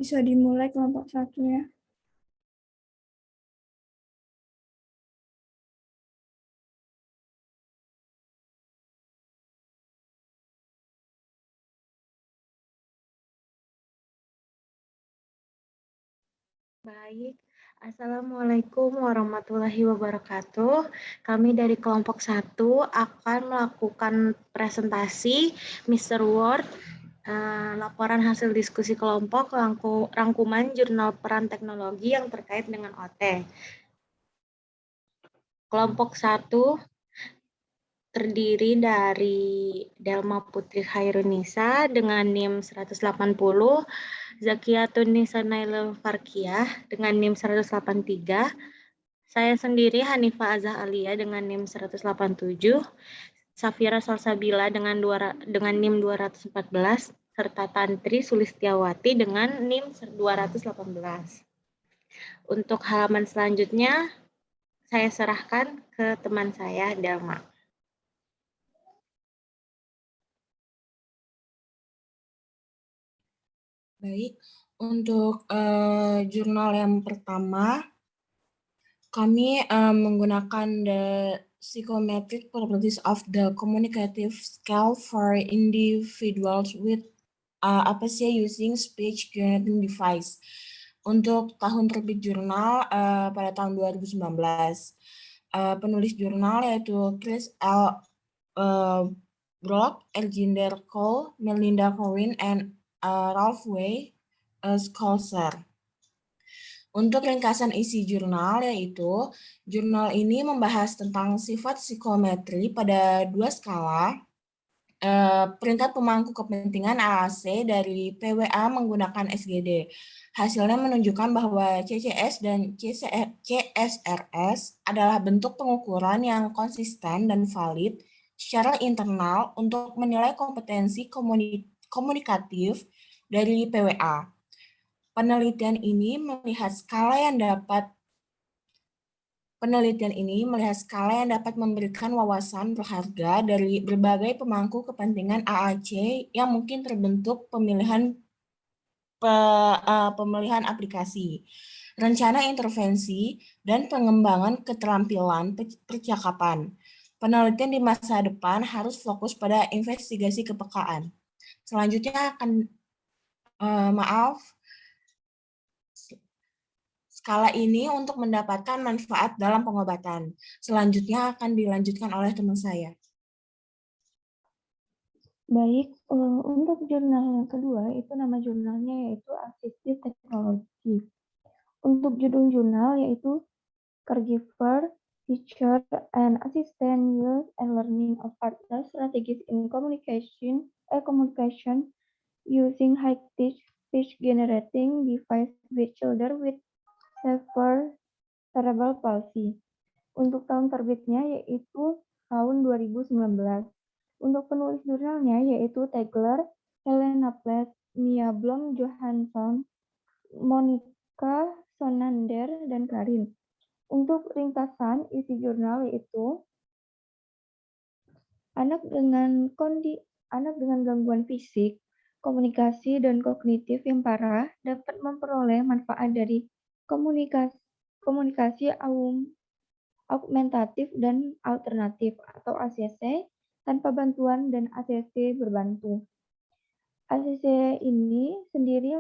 Bisa dimulai kelompok satunya. Baik, Assalamualaikum warahmatullahi wabarakatuh. Kami dari kelompok 1 akan melakukan presentasi Mr. Word, laporan hasil diskusi kelompok, rangkuman jurnal peran teknologi yang terkait dengan OT. Kelompok 1 terdiri dari Delma Putri Khairunisa dengan NIM 180, Zakiyatun Nisa Naila Farkiah dengan NIM 183, saya sendiri Hanifah Azah Alia dengan NIM 187, Safira Salsabila dengan NIM 214, serta Tantri Sulistiawati dengan NIM 218. Untuk halaman selanjutnya, saya serahkan ke teman saya, Delma. Baik, untuk jurnal yang pertama, kami menggunakan the psychometric properties of the communicative scale for individuals with aphasia using speech generating device. Untuk tahun terbit jurnal pada tahun 2019, penulis jurnal yaitu Chris L. Brock, Erginder Cole, Melinda Corwin, and Ralph Way Scholzer. Untuk ringkasan isi jurnal, yaitu jurnal ini membahas tentang sifat psikometri pada 2 skala, peringkat pemangku kepentingan AAC dari PWA menggunakan SGD. Hasilnya menunjukkan bahwa CCS dan CSRS adalah bentuk pengukuran yang konsisten dan valid secara internal untuk menilai kompetensi komunikatif dari PWA. Penelitian ini melihat skala yang dapat memberikan wawasan berharga dari berbagai pemangku kepentingan AAC yang mungkin terbentuk pemilihan aplikasi, rencana intervensi, dan pengembangan keterampilan percakapan. Penelitian di masa depan harus fokus pada investigasi kepekaan. Selanjutnya skala ini untuk mendapatkan manfaat dalam pengobatan. Selanjutnya akan dilanjutkan oleh teman saya. Baik, untuk jurnal yang kedua, itu nama jurnalnya yaitu Asistif Teknologi. Untuk judul jurnal yaitu Caregiver, Teacher, and Assistant Use and Learning of Partner Strategies in Communication using high-tech speech generating device with children with severe cerebral palsy. Untuk tahun terbitnya yaitu tahun 2019. Untuk penulis jurnalnya yaitu Tegler, Helena Plath, Mia Blom Johansson, Monica Sonander, dan Karin. Untuk ringkasan isi jurnal yaitu anak dengan gangguan fisik, komunikasi, dan kognitif yang parah dapat memperoleh manfaat dari komunikasi augmentatif dan alternatif atau ACC tanpa bantuan dan ACC berbantu. ACC ini sendiri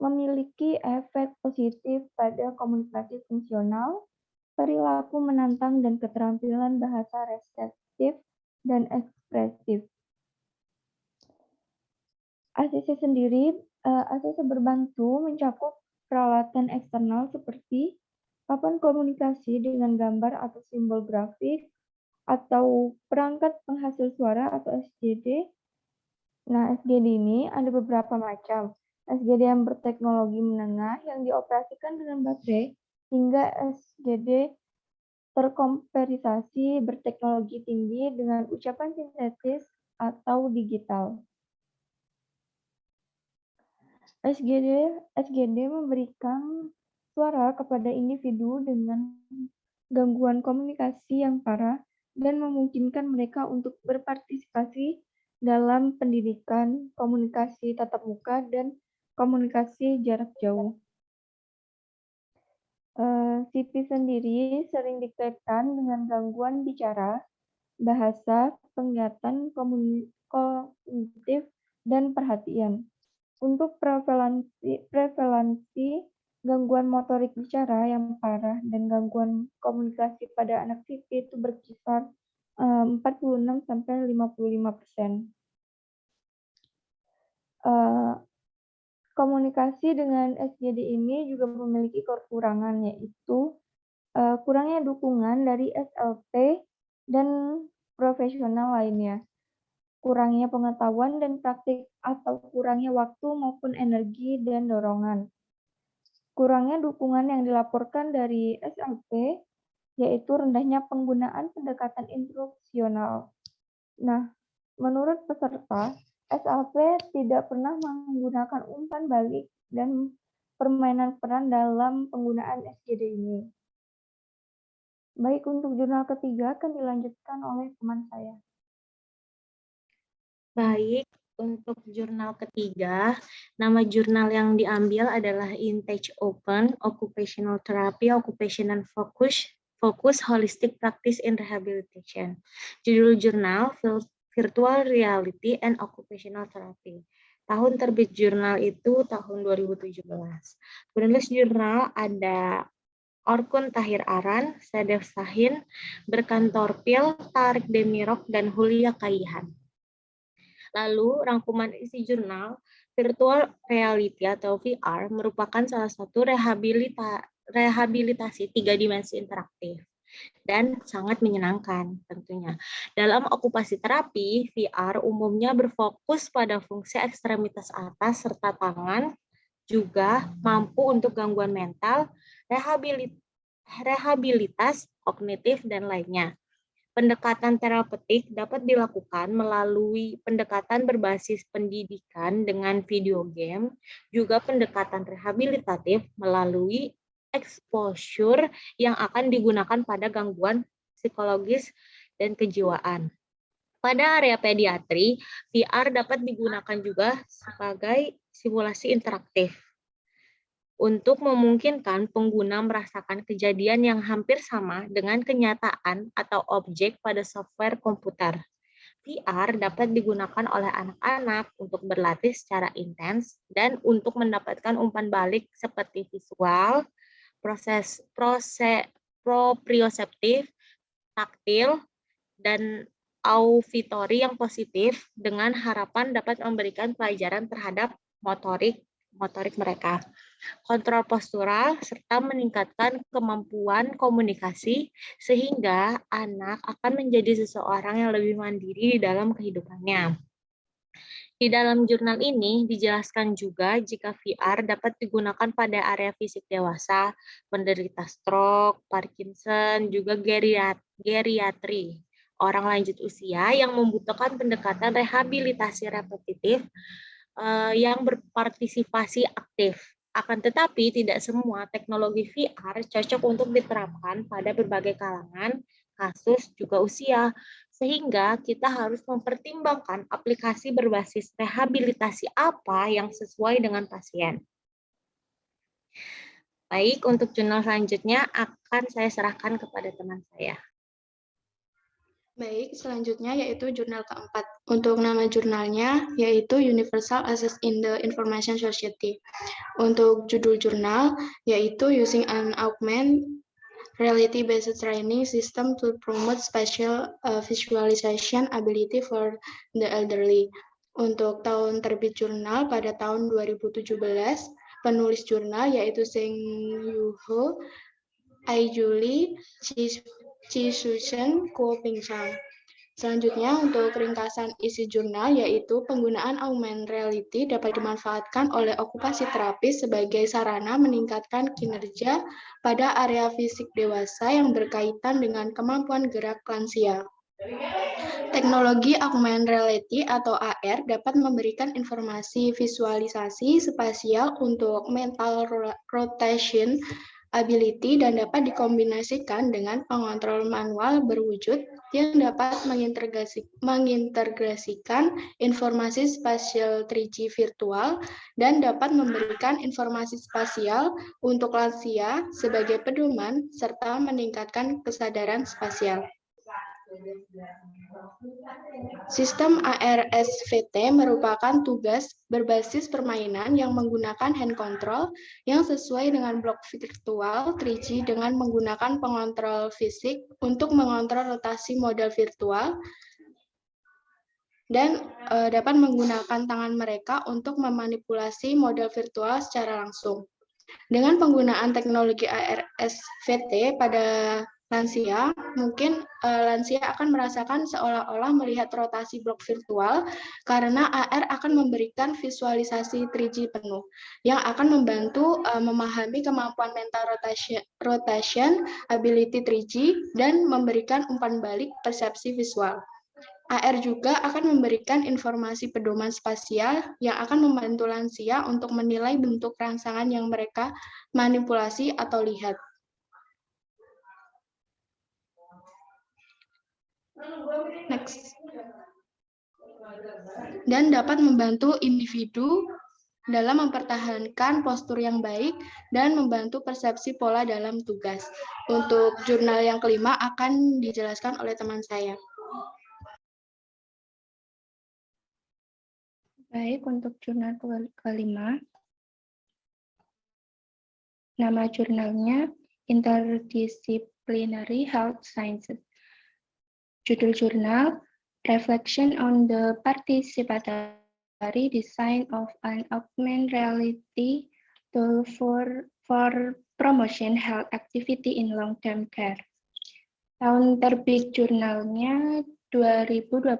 memiliki efek positif pada komunikasi fungsional, perilaku menantang, dan keterampilan bahasa reseptif dan ekspresif. ACC berbantu mencakup peralatan eksternal seperti papan komunikasi dengan gambar atau simbol grafik, atau perangkat penghasil suara atau SGD. Nah, SGD ini ada beberapa macam. SGD yang berteknologi menengah yang dioperasikan dengan baterai, hingga SGD terkompresisi berteknologi tinggi dengan ucapan sintetis atau digital. SGD memberikan suara kepada individu dengan gangguan komunikasi yang parah dan memungkinkan mereka untuk berpartisipasi dalam pendidikan, komunikasi tatap muka, dan komunikasi jarak jauh. CP sendiri sering dikaitkan dengan gangguan bicara, bahasa, penglihatan, kognitif, dan perhatian. Untuk prevalensi gangguan motorik bicara yang parah dan gangguan komunikasi pada anak CP itu berkisar 46-55%. Komunikasi dengan SGD ini juga memiliki kekurangan, yaitu kurangnya dukungan dari SLP dan profesional lainnya, kurangnya pengetahuan dan praktik atau kurangnya waktu maupun energi dan dorongan. Kurangnya dukungan yang dilaporkan dari SLP, yaitu rendahnya penggunaan pendekatan instruksional. Nah, menurut peserta, SLP tidak pernah menggunakan umpan balik dan permainan peran dalam penggunaan SGD ini. Baik, untuk jurnal ketiga akan dilanjutkan oleh teman saya. Baik, untuk jurnal ketiga, nama jurnal yang diambil adalah Intake Open, Occupational Therapy, Occupational Focus, Holistic Practice in Rehabilitation. Judul jurnal, Virtual Reality and Occupational Therapy. Tahun terbit jurnal itu tahun 2017. Penulis jurnal ada Orkun Tahir Aran, Sadef Sahin, Berkan Torpil, Tarik Demirok, dan Hulia Kaihan. Lalu, rangkuman isi jurnal, virtual reality atau VR merupakan salah satu rehabilitasi 3 dimensi interaktif dan sangat menyenangkan tentunya. Dalam okupasi terapi, VR umumnya berfokus pada fungsi ekstremitas atas serta tangan, juga mampu untuk gangguan mental, rehabilitas kognitif, dan lainnya. Pendekatan terapeutik dapat dilakukan melalui pendekatan berbasis pendidikan dengan video game, juga pendekatan rehabilitatif melalui exposure yang akan digunakan pada gangguan psikologis dan kejiwaan. Pada area pediatri, VR dapat digunakan juga sebagai simulasi interaktif untuk memungkinkan pengguna merasakan kejadian yang hampir sama dengan kenyataan atau objek pada software komputer. VR dapat digunakan oleh anak-anak untuk berlatih secara intens dan untuk mendapatkan umpan balik seperti visual, proprioseptif, taktil, dan auditory yang positif dengan harapan dapat memberikan pelajaran terhadap motorik mereka, kontrol postural, serta meningkatkan kemampuan komunikasi sehingga anak akan menjadi seseorang yang lebih mandiri di dalam kehidupannya. Di dalam jurnal ini dijelaskan juga jika VR dapat digunakan pada area fisik dewasa, penderita stroke, Parkinson, juga geriatri, orang lanjut usia yang membutuhkan pendekatan rehabilitasi repetitif yang berpartisipasi aktif. Akan tetapi tidak semua teknologi VR cocok untuk diterapkan pada berbagai kalangan, kasus, juga usia. Sehingga kita harus mempertimbangkan aplikasi berbasis rehabilitasi apa yang sesuai dengan pasien. Baik, untuk jurnal selanjutnya akan saya serahkan kepada teman saya. Baik, selanjutnya yaitu jurnal keempat. Untuk nama jurnalnya yaitu Universal Access in the Information Society. Untuk judul jurnal yaitu Using an Augmented Reality-Based Training System to Promote Spatial Visualization Ability for the Elderly. Untuk tahun terbit jurnal pada tahun 2017, penulis jurnal yaitu Seng Yuho, Ai Julie, Chi Susan, Kuo Ping Chang. Selanjutnya, untuk ringkasan isi jurnal, yaitu penggunaan augmented reality dapat dimanfaatkan oleh okupasi terapis sebagai sarana meningkatkan kinerja pada area fisik dewasa yang berkaitan dengan kemampuan gerak lansia. Teknologi augmented reality atau AR dapat memberikan informasi visualisasi spasial untuk mental rotation ability dan dapat dikombinasikan dengan pengontrol manual berwujud yang dapat mengintegrasikan informasi spasial 3G virtual dan dapat memberikan informasi spasial untuk lansia sebagai pedoman serta meningkatkan kesadaran spasial. Sistem ARSVT merupakan tugas berbasis permainan yang menggunakan hand control yang sesuai dengan blok virtual 3G dengan menggunakan pengontrol fisik untuk mengontrol rotasi model virtual dan dapat menggunakan tangan mereka untuk memanipulasi model virtual secara langsung. Dengan penggunaan teknologi ARSVT pada lansia, mungkin lansia akan merasakan seolah-olah melihat rotasi blok virtual karena AR akan memberikan visualisasi 3G penuh yang akan membantu memahami kemampuan mental rotation ability 3G dan memberikan umpan balik persepsi visual. AR juga akan memberikan informasi pedoman spasial yang akan membantu lansia untuk menilai bentuk rangsangan yang mereka manipulasi atau lihat. Next. Dan dapat membantu individu dalam mempertahankan postur yang baik dan membantu persepsi pola dalam tugas. Untuk jurnal yang kelima akan dijelaskan oleh teman saya. Baik, untuk jurnal kelima, nama jurnalnya Interdisciplinary Health Sciences. Judul jurnal, Reflection on the Participatory Design of an Augmented Reality Tool for Promotion Health Activity in Long-Term Care. Tahun terbit jurnalnya 2021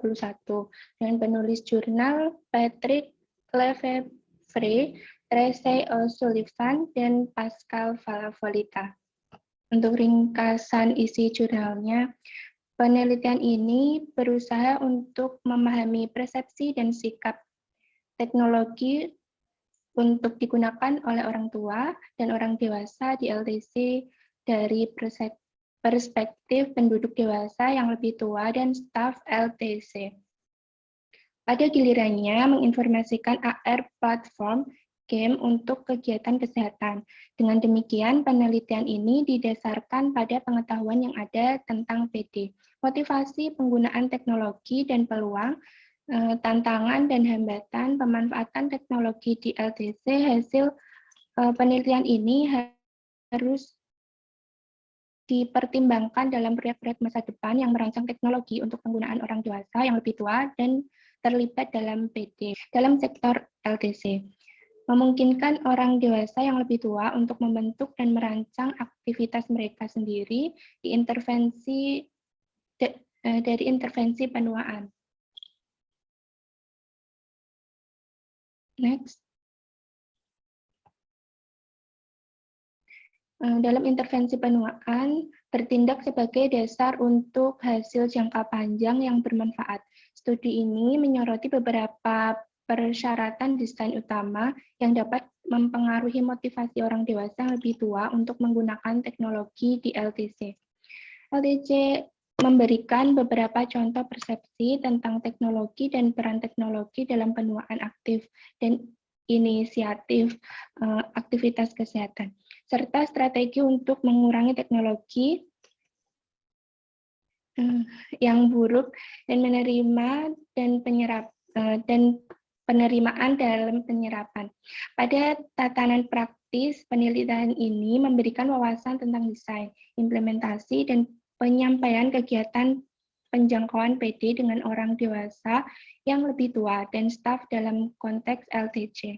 dengan penulis jurnal Patrick Lefevre, Tracy O'Sullivan, dan Pascal Valavolita. Untuk ringkasan isi jurnalnya, penelitian ini berusaha untuk memahami persepsi dan sikap teknologi untuk digunakan oleh orang tua dan orang dewasa di LTC dari perspektif penduduk dewasa yang lebih tua dan staf LTC. Pada gilirannya menginformasikan AR platform game untuk kegiatan kesehatan. Dengan demikian, penelitian ini didasarkan pada pengetahuan yang ada tentang PD, motivasi penggunaan teknologi dan peluang, tantangan dan hambatan pemanfaatan teknologi di LTC. Hasil penelitian ini harus dipertimbangkan dalam proyek-proyek masa depan yang merancang teknologi untuk penggunaan orang dewasa yang lebih tua dan terlibat dalam PD dalam sektor LTC. Memungkinkan orang dewasa yang lebih tua untuk membentuk dan merancang aktivitas mereka sendiri dari intervensi penuaan. Next. Dalam intervensi penuaan, bertindak sebagai dasar untuk hasil jangka panjang yang bermanfaat. Studi ini menyoroti beberapa persyaratan desain utama yang dapat mempengaruhi motivasi orang dewasa yang lebih tua untuk menggunakan teknologi di LTC. LTC memberikan beberapa contoh persepsi tentang teknologi dan peran teknologi dalam penuaan aktif dan inisiatif aktivitas kesehatan, serta strategi untuk mengurangi teknologi yang buruk dan menerima dan penerimaan dalam penyerapan. Pada tatanan praktis, penelitian ini memberikan wawasan tentang desain, implementasi, dan penyampaian kegiatan penjangkauan PD dengan orang dewasa yang lebih tua dan staf dalam konteks LTC.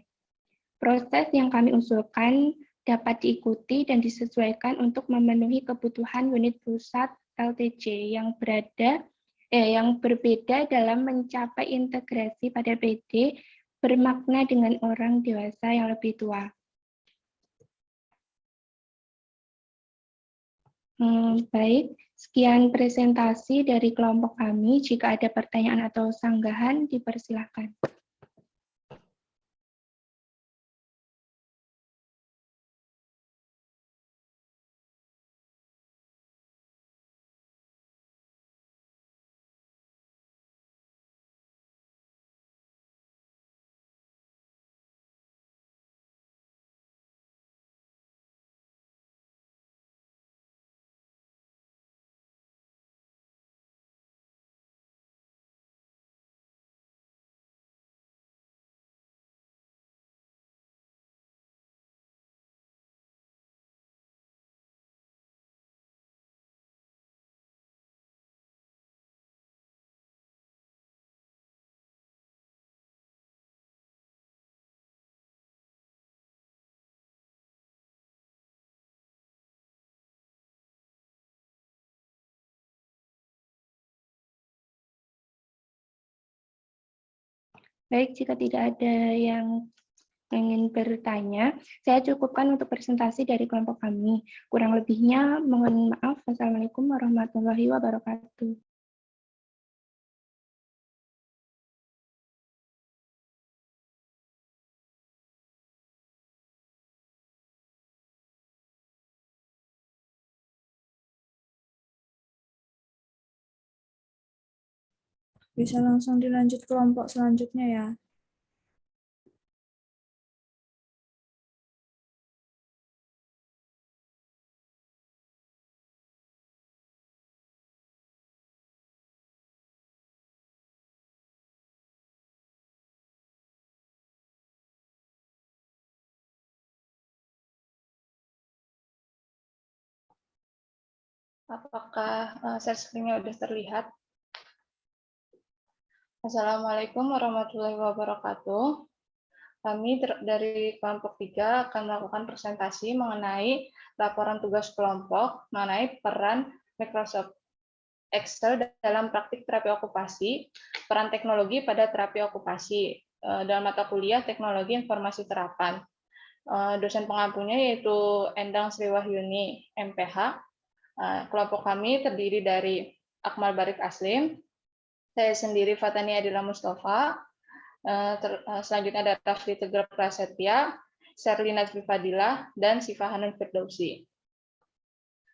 Proses yang kami usulkan dapat diikuti dan disesuaikan untuk memenuhi kebutuhan unit pusat LTC yang berbeda dalam mencapai integrasi pada PD bermakna dengan orang dewasa yang lebih tua. Baik, sekian presentasi dari kelompok kami. Jika ada pertanyaan atau sanggahan, dipersilakan. Baik, jika tidak ada yang ingin bertanya, saya cukupkan untuk presentasi dari kelompok kami. Kurang lebihnya mohon maaf. Wassalamualaikum warahmatullahi wabarakatuh. Bisa langsung dilanjut kelompok selanjutnya ya. Apakah share screen-nya sudah terlihat? Assalamualaikum warahmatullahi wabarakatuh. Kami dari kelompok 3 akan melakukan presentasi mengenai laporan tugas kelompok mengenai peran Microsoft Excel dalam praktik terapi okupasi, peran teknologi pada terapi okupasi dalam mata kuliah Teknologi Informasi Terapan. Dosen pengampunya yaitu Endang Sriwahyuni, MPH. Kelompok kami terdiri dari Akmal Barik Aslim, saya sendiri Fatani Adila Mustafa, selanjutnya ada Rafli Tegar Prasetya, Sherlina Fadilah, dan Siva Hanun Firdausi.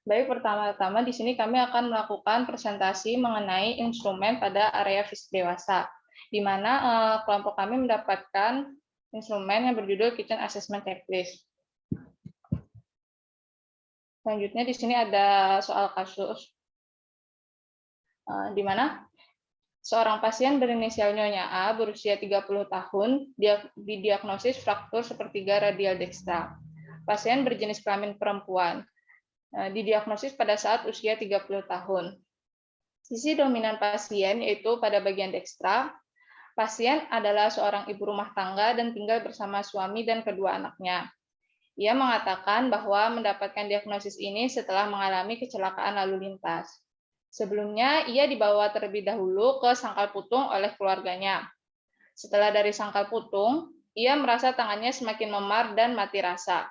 Baik, pertama-tama di sini kami akan melakukan presentasi mengenai instrumen pada area fisik dewasa, di mana kelompok kami mendapatkan instrumen yang berjudul Kitchen Assessment Checklist. Selanjutnya di sini ada soal kasus, di mana seorang pasien berinisial Nyonya A berusia 30 tahun didiagnosis fraktur sepertiga radial dekstra. Pasien berjenis kelamin perempuan. Didiagnosis pada saat usia 30 tahun. Sisi dominan pasien yaitu pada bagian dekstra. Pasien adalah seorang ibu rumah tangga dan tinggal bersama suami dan kedua anaknya. Ia mengatakan bahwa mendapatkan diagnosis ini setelah mengalami kecelakaan lalu lintas. Sebelumnya, ia dibawa terlebih dahulu ke Sangkal Putung oleh keluarganya. Setelah dari Sangkal Putung, ia merasa tangannya semakin memar dan mati rasa.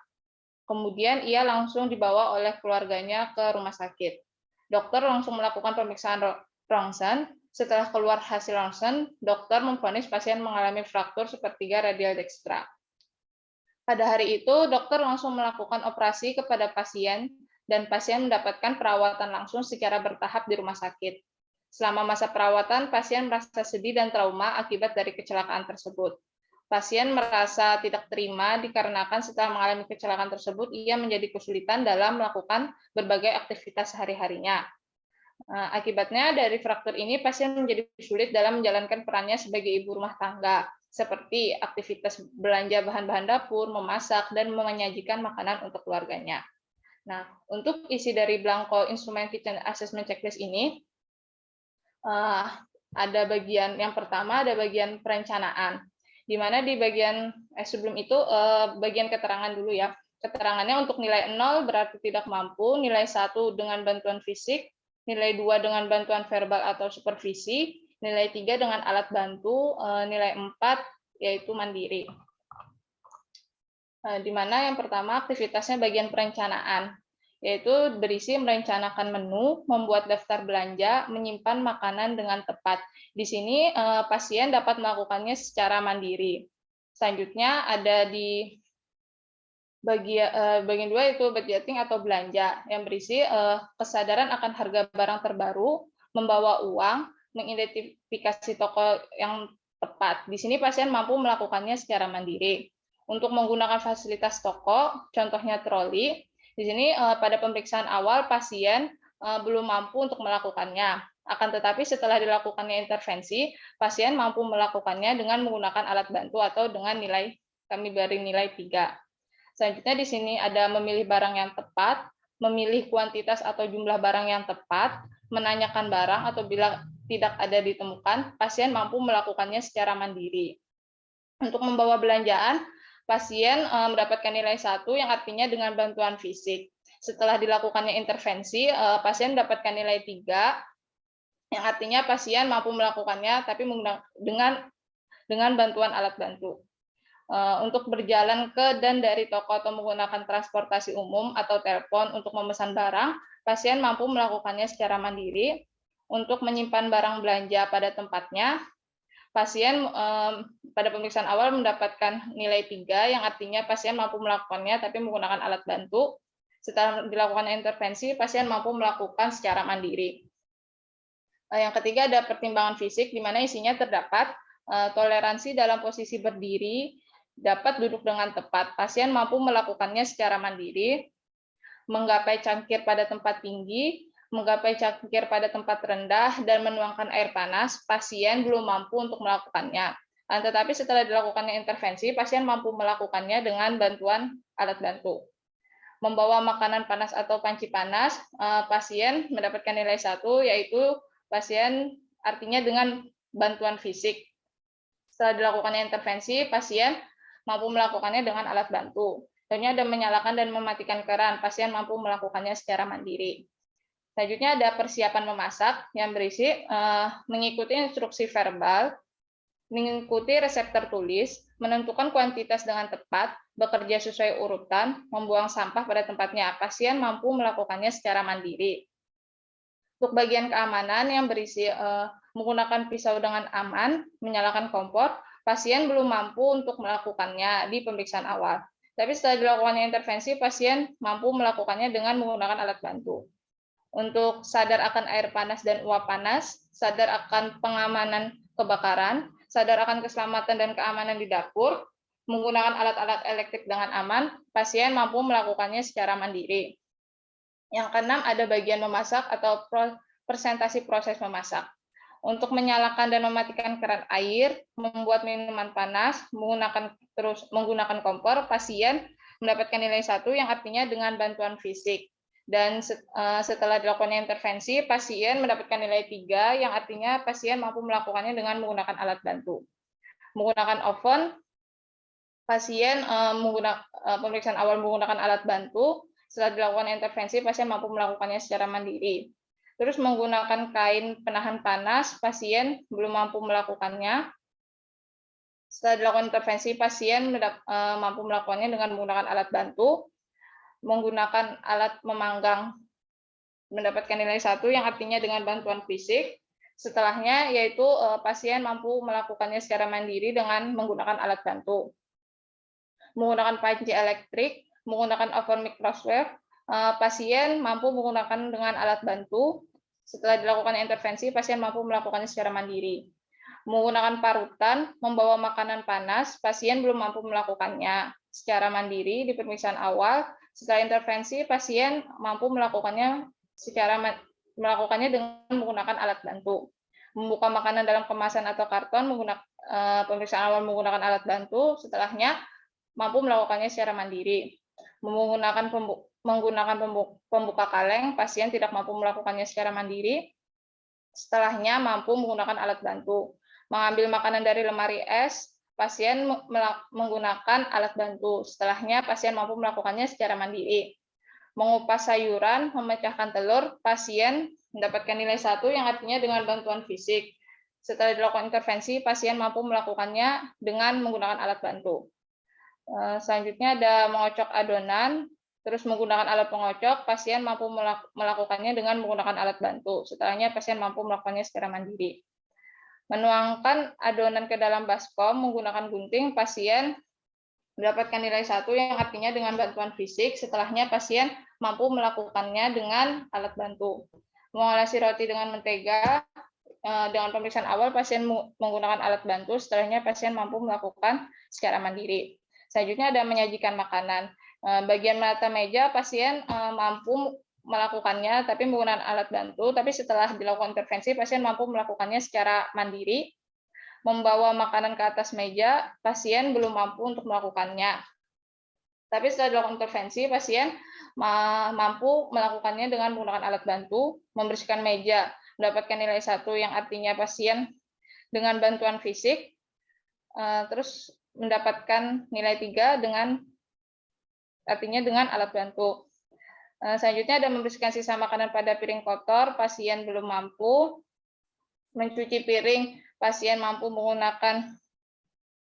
Kemudian ia langsung dibawa oleh keluarganya ke rumah sakit. Dokter langsung melakukan pemeriksaan rongsen. Setelah keluar hasil rongsen, dokter memvonis pasien mengalami fraktur sepertiga radial dekstra. Pada hari itu, dokter langsung melakukan operasi kepada pasien, dan pasien mendapatkan perawatan langsung secara bertahap di rumah sakit. Selama masa perawatan, pasien merasa sedih dan trauma akibat dari kecelakaan tersebut. Pasien merasa tidak terima dikarenakan setelah mengalami kecelakaan tersebut, ia menjadi kesulitan dalam melakukan berbagai aktivitas sehari-harinya. Akibatnya dari fraktur ini, pasien menjadi sulit dalam menjalankan perannya sebagai ibu rumah tangga, seperti aktivitas belanja bahan-bahan dapur, memasak, dan menyajikan makanan untuk keluarganya. Nah, untuk isi dari belangko instrumen Kitchen Assessment Checklist ini, ada bagian yang pertama, ada bagian perencanaan, di mana di bagian sebelum itu bagian keterangan dulu ya. Keterangannya untuk nilai 0 berarti tidak mampu, nilai 1 dengan bantuan fisik, nilai 2 dengan bantuan verbal atau supervisi, nilai 3 dengan alat bantu, nilai 4 yaitu mandiri. Di mana yang pertama aktivitasnya bagian perencanaan, yaitu berisi merencanakan menu, membuat daftar belanja, menyimpan makanan dengan tepat. Di sini pasien dapat melakukannya secara mandiri. Selanjutnya ada di bagian 2 itu budgeting atau belanja, yang berisi kesadaran akan harga barang terbaru, membawa uang, mengidentifikasi toko yang tepat. Di sini pasien mampu melakukannya secara mandiri. Untuk menggunakan fasilitas toko, contohnya troli, di sini pada pemeriksaan awal pasien belum mampu untuk melakukannya. Akan tetapi setelah dilakukannya intervensi, pasien mampu melakukannya dengan menggunakan alat bantu atau dengan nilai, kami beri nilai 3. Selanjutnya di sini ada memilih barang yang tepat, memilih kuantitas atau jumlah barang yang tepat, menanyakan barang atau bila tidak ada ditemukan, pasien mampu melakukannya secara mandiri. Untuk membawa belanjaan, pasien mendapatkan nilai 1 yang artinya dengan bantuan fisik. Setelah dilakukannya intervensi, pasien mendapatkan nilai 3 yang artinya pasien mampu melakukannya tapi dengan dengan bantuan alat bantu. Untuk berjalan ke dan dari toko atau menggunakan transportasi umum atau telepon untuk memesan barang, pasien mampu melakukannya secara mandiri. Untuk menyimpan barang belanja pada tempatnya, pasien pada pemeriksaan awal mendapatkan nilai 3, yang artinya pasien mampu melakukannya tapi menggunakan alat bantu. Setelah dilakukan intervensi, pasien mampu melakukan secara mandiri. Yang ketiga ada pertimbangan fisik, di mana isinya terdapat toleransi dalam posisi berdiri, dapat duduk dengan tepat. Pasien mampu melakukannya secara mandiri, menggapai cangkir pada tempat tinggi, menggapai cangkir pada tempat rendah, dan menuangkan air panas. Pasien belum mampu untuk melakukannya. Tetapi setelah dilakukannya intervensi, pasien mampu melakukannya dengan bantuan alat bantu. Membawa makanan panas atau panci panas, pasien mendapatkan nilai 1, yaitu pasien artinya dengan bantuan fisik. Setelah dilakukannya intervensi, pasien mampu melakukannya dengan alat bantu. Contohnya ada menyalakan dan mematikan keran, pasien mampu melakukannya secara mandiri. Selanjutnya ada persiapan memasak yang berisi mengikuti instruksi verbal, mengikuti resep tertulis, menentukan kuantitas dengan tepat, bekerja sesuai urutan, membuang sampah pada tempatnya. Pasien mampu melakukannya secara mandiri. Untuk bagian keamanan yang berisi menggunakan pisau dengan aman, menyalakan kompor, pasien belum mampu untuk melakukannya di pemeriksaan awal. Tapi setelah dilakukannya intervensi, pasien mampu melakukannya dengan menggunakan alat bantu. Untuk sadar akan air panas dan uap panas, sadar akan pengamanan kebakaran, sadar akan keselamatan dan keamanan di dapur, menggunakan alat-alat elektrik dengan aman, pasien mampu melakukannya secara mandiri. Yang keenam ada bagian memasak atau presentasi proses memasak. Untuk menyalakan dan mematikan keran air, membuat minuman panas, menggunakan kompor, pasien mendapatkan nilai 1, yang artinya dengan bantuan fisik. Dan setelah dilakukannya intervensi, pasien mendapatkan nilai 3, yang artinya pasien mampu melakukannya dengan menggunakan alat bantu. Menggunakan oven, pasien pemeriksaan awal menggunakan alat bantu. Setelah dilakukan intervensi, pasien mampu melakukannya secara mandiri. Terus menggunakan kain penahan panas, pasien belum mampu melakukannya. Setelah dilakukan intervensi, pasien mampu melakukannya dengan menggunakan alat bantu. Menggunakan alat memanggang, mendapatkan nilai 1, yang artinya dengan bantuan fisik. Setelahnya yaitu pasien mampu melakukannya secara mandiri dengan menggunakan alat bantu. Menggunakan panci elektrik, menggunakan oven microwave, pasien mampu menggunakan dengan alat bantu. Setelah dilakukan intervensi, pasien mampu melakukannya secara mandiri. Menggunakan parutan, membawa makanan panas, pasien belum mampu melakukannya secara mandiri di pemeriksaan awal. Setelah intervensi, pasien mampu melakukannya dengan menggunakan alat bantu. Membuka makanan dalam kemasan atau karton, pemeriksaan awal menggunakan alat bantu. Setelahnya mampu melakukannya secara mandiri. Menggunakan pembuka kaleng, pasien tidak mampu melakukannya secara mandiri. Setelahnya mampu menggunakan alat bantu. Mengambil makanan dari lemari es, pasien menggunakan alat bantu. Setelahnya pasien mampu melakukannya secara mandiri. Mengupas sayuran, memecahkan telur, pasien mendapatkan nilai 1, yang artinya dengan bantuan fisik. Setelah dilakukan intervensi, pasien mampu melakukannya dengan menggunakan alat bantu. Selanjutnya ada mengocok adonan, terus menggunakan alat pengocok, pasien mampu melakukannya dengan menggunakan alat bantu. Setelahnya pasien mampu melakukannya secara mandiri. Menuangkan adonan ke dalam baskom menggunakan gunting, pasien mendapatkan nilai 1, yang artinya dengan bantuan fisik. Setelahnya pasien mampu melakukannya dengan alat bantu. Mengolesi roti dengan mentega, dengan pemeriksaan awal pasien menggunakan alat bantu. Setelahnya pasien mampu melakukan secara mandiri. Selanjutnya ada menyajikan makanan. Bagian menata meja, pasien mampu melakukannya tapi menggunakan alat bantu, tapi setelah dilakukan intervensi, pasien mampu melakukannya secara mandiri. Membawa makanan ke atas meja, pasien belum mampu untuk melakukannya. Tapi setelah dilakukan intervensi, pasien mampu melakukannya dengan menggunakan alat bantu. Membersihkan meja, mendapatkan nilai 1, yang artinya pasien dengan bantuan fisik. Terus mendapatkan nilai 3 dengan alat bantu. Selanjutnya ada membersihkan sisa makanan pada piring kotor, pasien belum mampu. Mencuci piring, pasien mampu menggunakan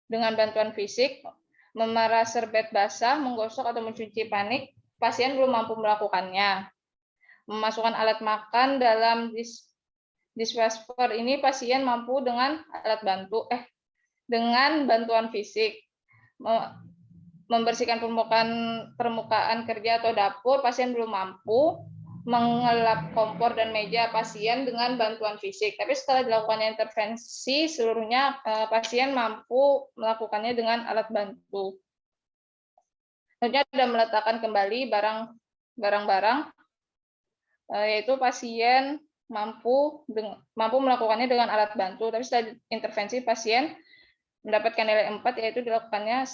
dengan bantuan fisik, memerah serbet basah, menggosok atau mencuci panik, pasien belum mampu melakukannya. Memasukkan alat makan dalam dishwasher ini pasien mampu dengan dengan bantuan fisik. Membersihkan permukaan kerja atau dapur, pasien belum mampu. Mengelap kompor dan meja pasien dengan bantuan fisik. Tapi setelah dilakukannya intervensi, seluruhnya pasien mampu melakukannya dengan alat bantu. Selanjutnya ada meletakkan kembali barang-barang, yaitu pasien mampu melakukannya dengan alat bantu. Tapi setelah intervensi, pasien mendapatkan nilai 4, yaitu dilakukannya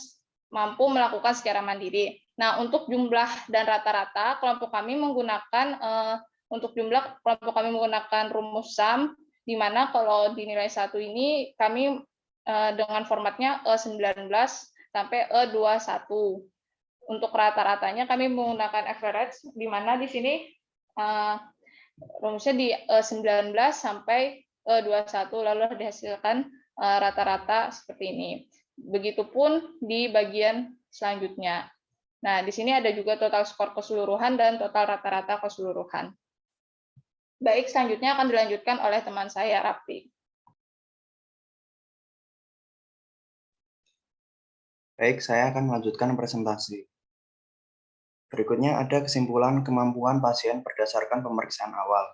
mampu melakukan secara mandiri. Nah, untuk jumlah dan rata-rata, kelompok kami menggunakan rumus SAM, di mana kalau di nilai 1 ini kami dengan formatnya E19 sampai E21. Untuk rata-ratanya kami menggunakan average, di mana di sini rumusnya di E19 sampai E21, lalu dihasilkan rata-rata seperti ini. Begitupun di bagian selanjutnya. Nah, di sini ada juga total skor keseluruhan dan total rata-rata keseluruhan. Baik, selanjutnya akan dilanjutkan oleh teman saya, Raffi. Baik, saya akan melanjutkan presentasi. Berikutnya ada kesimpulan kemampuan pasien berdasarkan pemeriksaan awal.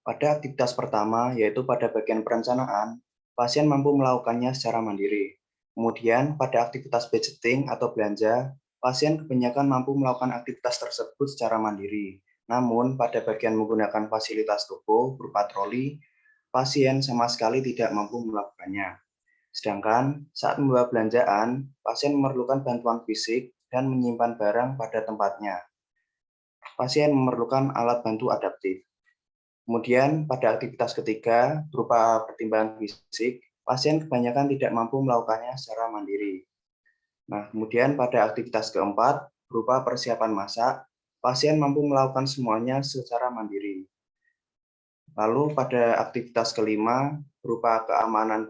Pada aktivitas pertama, yaitu pada bagian perencanaan, pasien mampu melakukannya secara mandiri. Kemudian, pada aktivitas budgeting atau belanja, pasien kebanyakan mampu melakukan aktivitas tersebut secara mandiri. Namun, pada bagian menggunakan fasilitas toko berupa troli, pasien sama sekali tidak mampu melakukannya. Sedangkan saat membawa belanjaan, pasien memerlukan bantuan fisik dan menyimpan barang pada tempatnya. Pasien memerlukan alat bantu adaptif. Kemudian pada aktivitas ketiga, berupa pertimbangan fisik, pasien kebanyakan tidak mampu melakukannya secara mandiri. Nah, kemudian pada aktivitas keempat, berupa persiapan masak, pasien mampu melakukan semuanya secara mandiri. Lalu pada aktivitas kelima, berupa keamanan,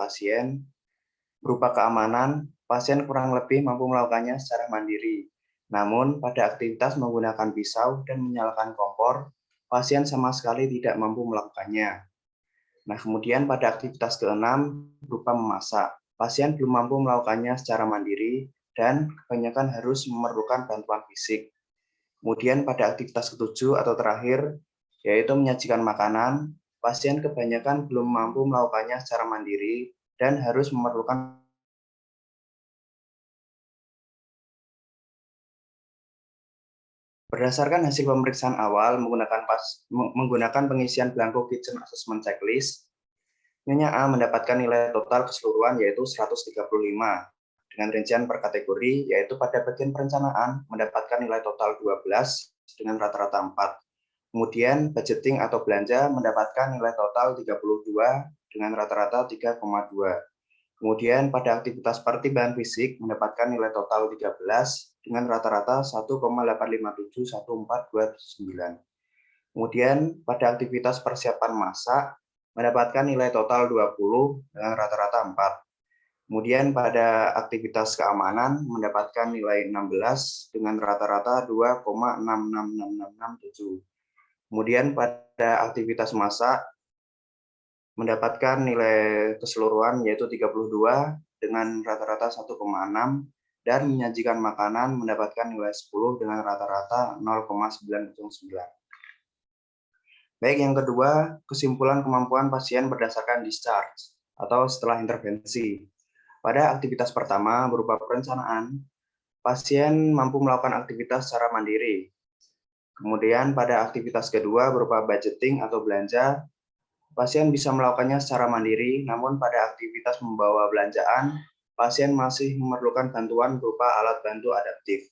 pasien kurang lebih mampu melakukannya secara mandiri. Namun, pada aktivitas menggunakan pisau dan menyalakan kompor, pasien sama sekali tidak mampu melakukannya. Nah, kemudian pada aktivitas keenam, berupa memasak, pasien belum mampu melakukannya secara mandiri dan kebanyakan harus memerlukan bantuan fisik. Kemudian pada aktivitas ketujuh atau terakhir, yaitu menyajikan makanan, pasien kebanyakan belum mampu melakukannya secara mandiri dan harus memerlukan berdasarkan hasil pemeriksaan awal menggunakan pengisian belangko kitchen assessment checklist, Nyonya A mendapatkan nilai total keseluruhan yaitu 135 dengan rincian per kategori, yaitu pada bagian perencanaan mendapatkan nilai total 12 dengan rata-rata 4. Kemudian budgeting atau belanja mendapatkan nilai total 32 dengan rata-rata 3,2. Kemudian pada aktivitas pertimbangan fisik mendapatkan nilai total 13 dengan rata-rata 1,8571429. Kemudian pada aktivitas persiapan masak mendapatkan nilai total 20 dengan rata-rata 4. Kemudian pada aktivitas keamanan mendapatkan nilai 16 dengan rata-rata 2,666667. Kemudian pada aktivitas masak mendapatkan nilai keseluruhan yaitu 32 dengan rata-rata 1,6 dan menyajikan makanan mendapatkan nilai 10 dengan rata-rata 0,909. Baik, yang kedua, kesimpulan kemampuan pasien berdasarkan discharge atau setelah intervensi. Pada aktivitas pertama berupa perencanaan, pasien mampu melakukan aktivitas secara mandiri. Kemudian pada aktivitas kedua berupa budgeting atau belanja, pasien bisa melakukannya secara mandiri, namun pada aktivitas membawa belanjaan, pasien masih memerlukan bantuan berupa alat bantu adaptif.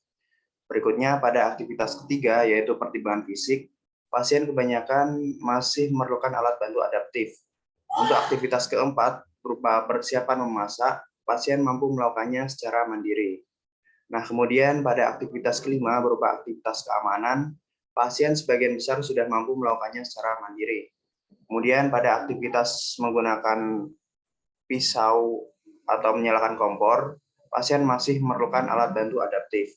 Berikutnya pada aktivitas ketiga yaitu pertimbangan fisik, pasien kebanyakan masih memerlukan alat bantu adaptif. Untuk aktivitas keempat berupa persiapan memasak, pasien mampu melakukannya secara mandiri. Nah, kemudian pada aktivitas kelima berupa aktivitas keamanan, pasien sebagian besar sudah mampu melakukannya secara mandiri. Kemudian pada aktivitas menggunakan pisau atau menyalakan kompor, pasien masih memerlukan alat bantu adaptif.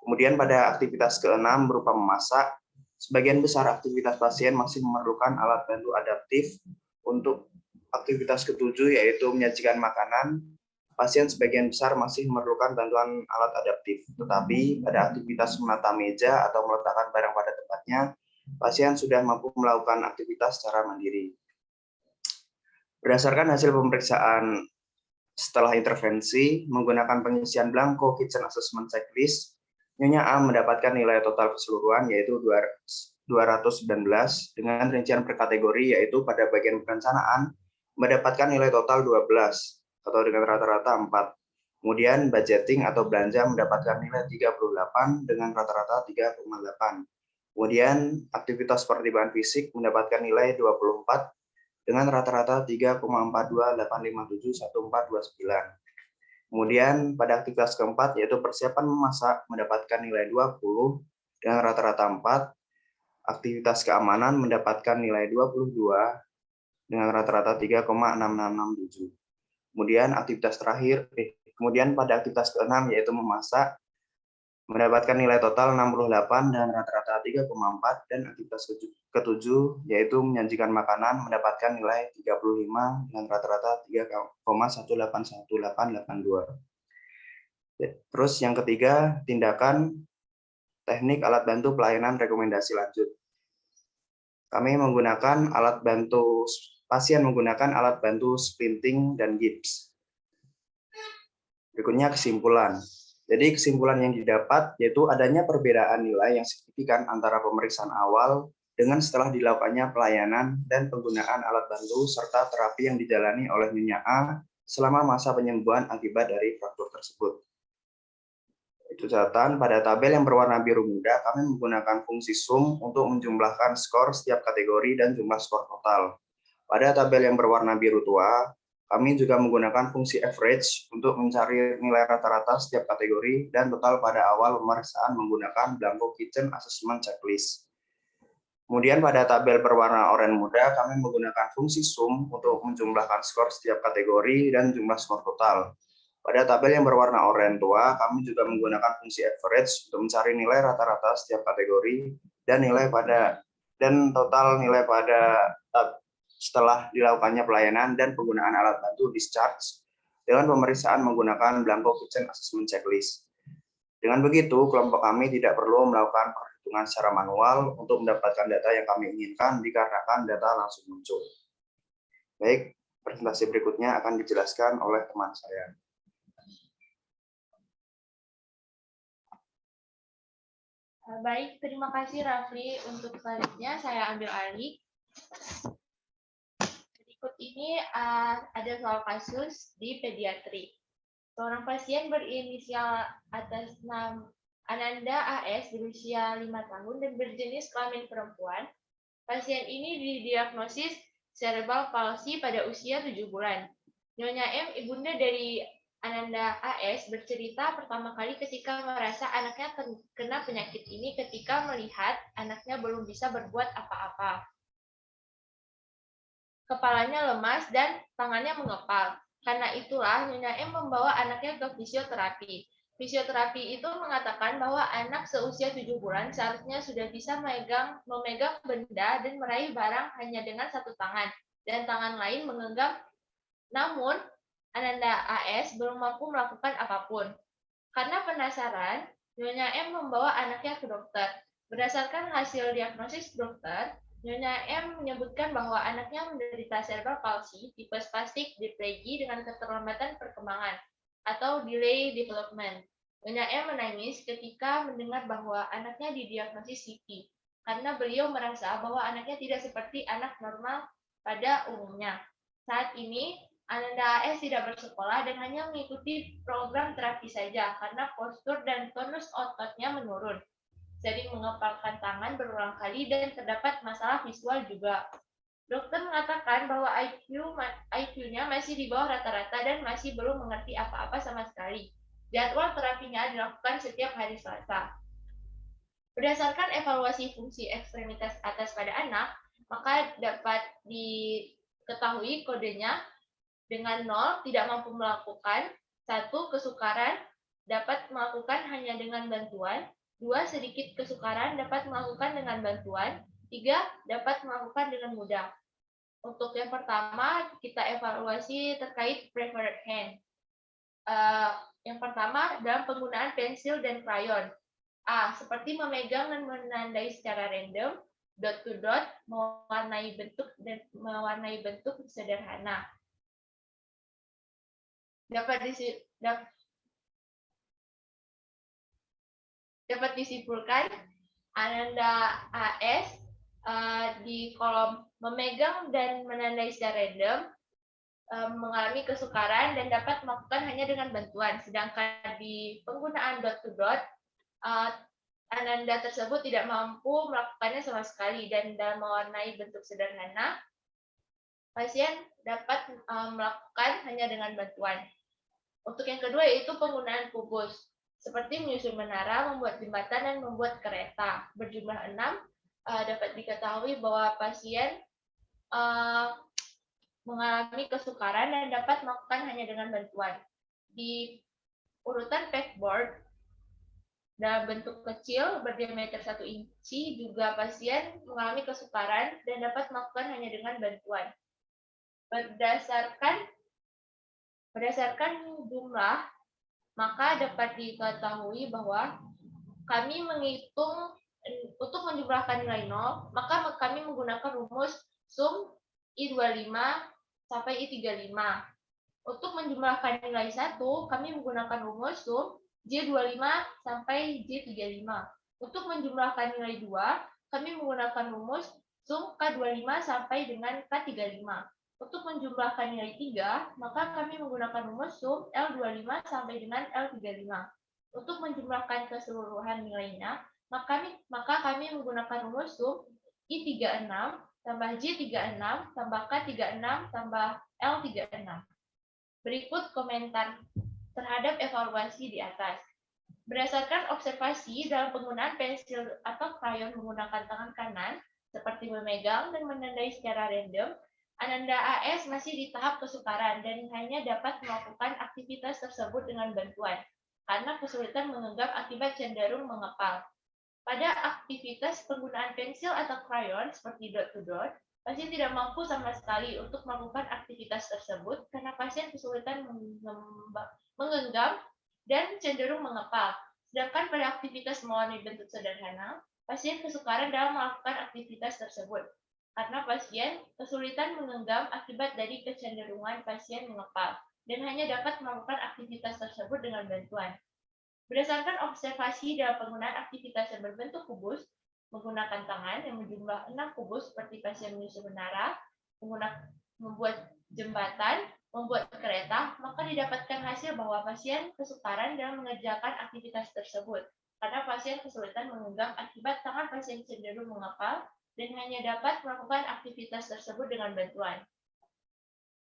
Kemudian pada aktivitas ke-6 berupa memasak, sebagian besar aktivitas pasien masih memerlukan alat bantu adaptif. Untuk aktivitas ke-7 yaitu menyajikan makanan, pasien sebagian besar masih memerlukan bantuan alat adaptif. Tetapi pada aktivitas menata meja atau meletakkan barang pada tempatnya, pasien sudah mampu melakukan aktivitas secara mandiri. Berdasarkan hasil pemeriksaan setelah intervensi, menggunakan pengisian blanko Kitchen Assessment Checklist, Nyonya A mendapatkan nilai total keseluruhan yaitu 219 dengan rincian per kategori yaitu pada bagian perencanaan mendapatkan nilai total 12 atau dengan rata-rata 4. Kemudian budgeting atau belanja mendapatkan nilai 38 dengan rata-rata 3,8. Kemudian aktivitas pertimbangan fisik mendapatkan nilai 24 dengan rata-rata 3,428571,429. Kemudian pada aktivitas keempat yaitu persiapan memasak mendapatkan nilai 20 dengan rata-rata 4. Aktivitas keamanan mendapatkan nilai 22 dengan rata-rata 3,6667. Kemudian pada aktivitas ke-6 yaitu memasak mendapatkan nilai total 68 dan rata-rata 3,4, dan aktivitas ke-7 yaitu menyajikan makanan mendapatkan nilai 35 dengan rata-rata 3,1818882. Terus yang ketiga, tindakan teknik alat bantu pelayanan rekomendasi lanjut. Pasien menggunakan alat bantu splinting dan gips. Berikutnya kesimpulan. Jadi kesimpulan yang didapat yaitu adanya perbedaan nilai yang signifikan antara pemeriksaan awal dengan setelah dilakukannya pelayanan dan penggunaan alat bantu serta terapi yang dijalani oleh Nyonya A selama masa penyembuhan akibat dari fraktur tersebut. Itu catatan pada tabel yang berwarna biru muda kami menggunakan fungsi sum untuk menjumlahkan skor setiap kategori dan jumlah skor total. Pada tabel yang berwarna biru tua kami juga menggunakan fungsi average untuk mencari nilai rata-rata setiap kategori dan total pada awal pemeriksaan menggunakan blanko Kitchen Assessment Checklist. Kemudian pada tabel berwarna oranye muda, kami menggunakan fungsi sum untuk menjumlahkan skor setiap kategori dan jumlah skor total. Pada tabel yang berwarna oranye tua, kami juga menggunakan fungsi average untuk mencari nilai rata-rata setiap kategori dan total nilai pada setelah dilakukannya pelayanan dan penggunaan alat bantu discharge dengan pemeriksaan menggunakan blanko Kitchen Assessment Checklist. Dengan begitu, kelompok kami tidak perlu melakukan perhitungan secara manual untuk mendapatkan data yang kami inginkan dikarenakan data langsung muncul. Baik, presentasi berikutnya akan dijelaskan oleh teman saya. Baik, terima kasih Rafli. Untuk selanjutnya saya ambil alih. Berikut ini ada soal kasus di pediatri. Seorang pasien berinisial atas nama Ananda AS berusia 5 tahun dan berjenis kelamin perempuan. Pasien ini didiagnosis cerebral palsy pada usia 7 bulan. Nyonya M, ibunda dari Ananda AS, bercerita pertama kali ketika merasa anaknya kena penyakit ini ketika melihat anaknya belum bisa berbuat apa-apa. Kepalanya lemas dan tangannya mengepal. Karena itulah Nyonya M membawa anaknya ke fisioterapi. Fisioterapi itu mengatakan bahwa anak seusia 7 bulan seharusnya sudah bisa memegang benda dan meraih barang hanya dengan satu tangan, dan tangan lain menggenggam. Namun, Ananda AS belum mampu melakukan apapun. Karena penasaran, Nyonya M membawa anaknya ke dokter. Berdasarkan hasil diagnosis dokter, Nyonya M menyebutkan bahwa anaknya menderita cerebral palsy tipe spastic diplegia dengan keterlambatan perkembangan atau delay development. Nyonya M menangis ketika mendengar bahwa anaknya didiagnosis CP karena beliau merasa bahwa anaknya tidak seperti anak normal pada umumnya. Saat ini, Ananda AS tidak bersekolah dan hanya mengikuti program terapi saja karena postur dan tonus ototnya menurun. Sering mengepalkan tangan berulang kali dan terdapat masalah visual juga. Dokter mengatakan bahwa IQ-nya masih di bawah rata-rata dan masih belum mengerti apa-apa sama sekali. Jadwal terapinya dilakukan setiap hari Selasa. Berdasarkan evaluasi fungsi ekstremitas atas pada anak, maka dapat diketahui kodenya Dengan 0 tidak mampu melakukan. 1 kesukaran dapat melakukan hanya dengan bantuan. 2 sedikit kesukaran dapat melakukan dengan bantuan. 3 dapat melakukan dengan mudah. Untuk yang pertama, kita evaluasi terkait preferred hand. Yang pertama, dalam penggunaan pensil dan krayon. A. Seperti memegang dan menandai secara random. Dot to dot, mewarnai bentuk sederhana. Dapat disimpulkan, Ananda AS di kolom memegang dan menandai secara random mengalami kesukaran dan dapat melakukan hanya dengan bantuan. Sedangkan di penggunaan dot to dot, Ananda tersebut tidak mampu melakukannya sama sekali, dan dalam mewarnai bentuk sederhana, pasien dapat melakukan hanya dengan bantuan. Untuk yang kedua yaitu penggunaan kubus, seperti menyusun menara, membuat jembatan, dan membuat kereta. Berjumlah 6, dapat diketahui bahwa pasien mengalami kesukaran dan dapat melakukan hanya dengan bantuan. Di urutan pegboard, dalam bentuk kecil berdiameter 1 inci juga pasien mengalami kesukaran dan dapat melakukan hanya dengan bantuan. Berdasarkan jumlah, maka dapat diketahui bahwa kami menghitung untuk menjumlahkan nilai 0, maka kami menggunakan rumus sum I25 sampai I35. Untuk menjumlahkan nilai 1, kami menggunakan rumus sum J25 sampai J35. Untuk menjumlahkan nilai 2, kami menggunakan rumus sum K25 sampai dengan K35. Untuk menjumlahkan nilai 3, maka kami menggunakan rumus sum L25 sampai dengan L35. Untuk menjumlahkan keseluruhan nilainya, maka kami menggunakan rumus sum I36 tambah J36 tambah K36 tambah L36. Berikut komentar terhadap evaluasi di atas. Berdasarkan observasi dalam penggunaan pensil atau krayon menggunakan tangan kanan, seperti memegang dan menandai secara random, Ananda AS masih di tahap kesukaran dan hanya dapat melakukan aktivitas tersebut dengan bantuan, karena kesulitan menggenggam akibat cenderung mengepal. Pada aktivitas penggunaan pensil atau krayon seperti dot to dot, pasien tidak mampu sama sekali untuk melakukan aktivitas tersebut karena pasien kesulitan menggenggam dan cenderung mengepal. Sedangkan pada aktivitas mewarnai bentuk sederhana, pasien kesukaran dalam melakukan aktivitas tersebut karena pasien kesulitan menggenggam akibat dari kecenderungan pasien mengepal dan hanya dapat melakukan aktivitas tersebut dengan bantuan. Berdasarkan observasi dalam penggunaan aktivitas yang berbentuk kubus, menggunakan tangan yang berjumlah 6 kubus seperti pasien menyusun menara, membuat jembatan, membuat kereta, maka didapatkan hasil bahwa pasien kesukaran dalam mengerjakan aktivitas tersebut, karena pasien kesulitan menggenggam akibat tangan pasien cenderung mengepal dan hanya dapat melakukan aktivitas tersebut dengan bantuan.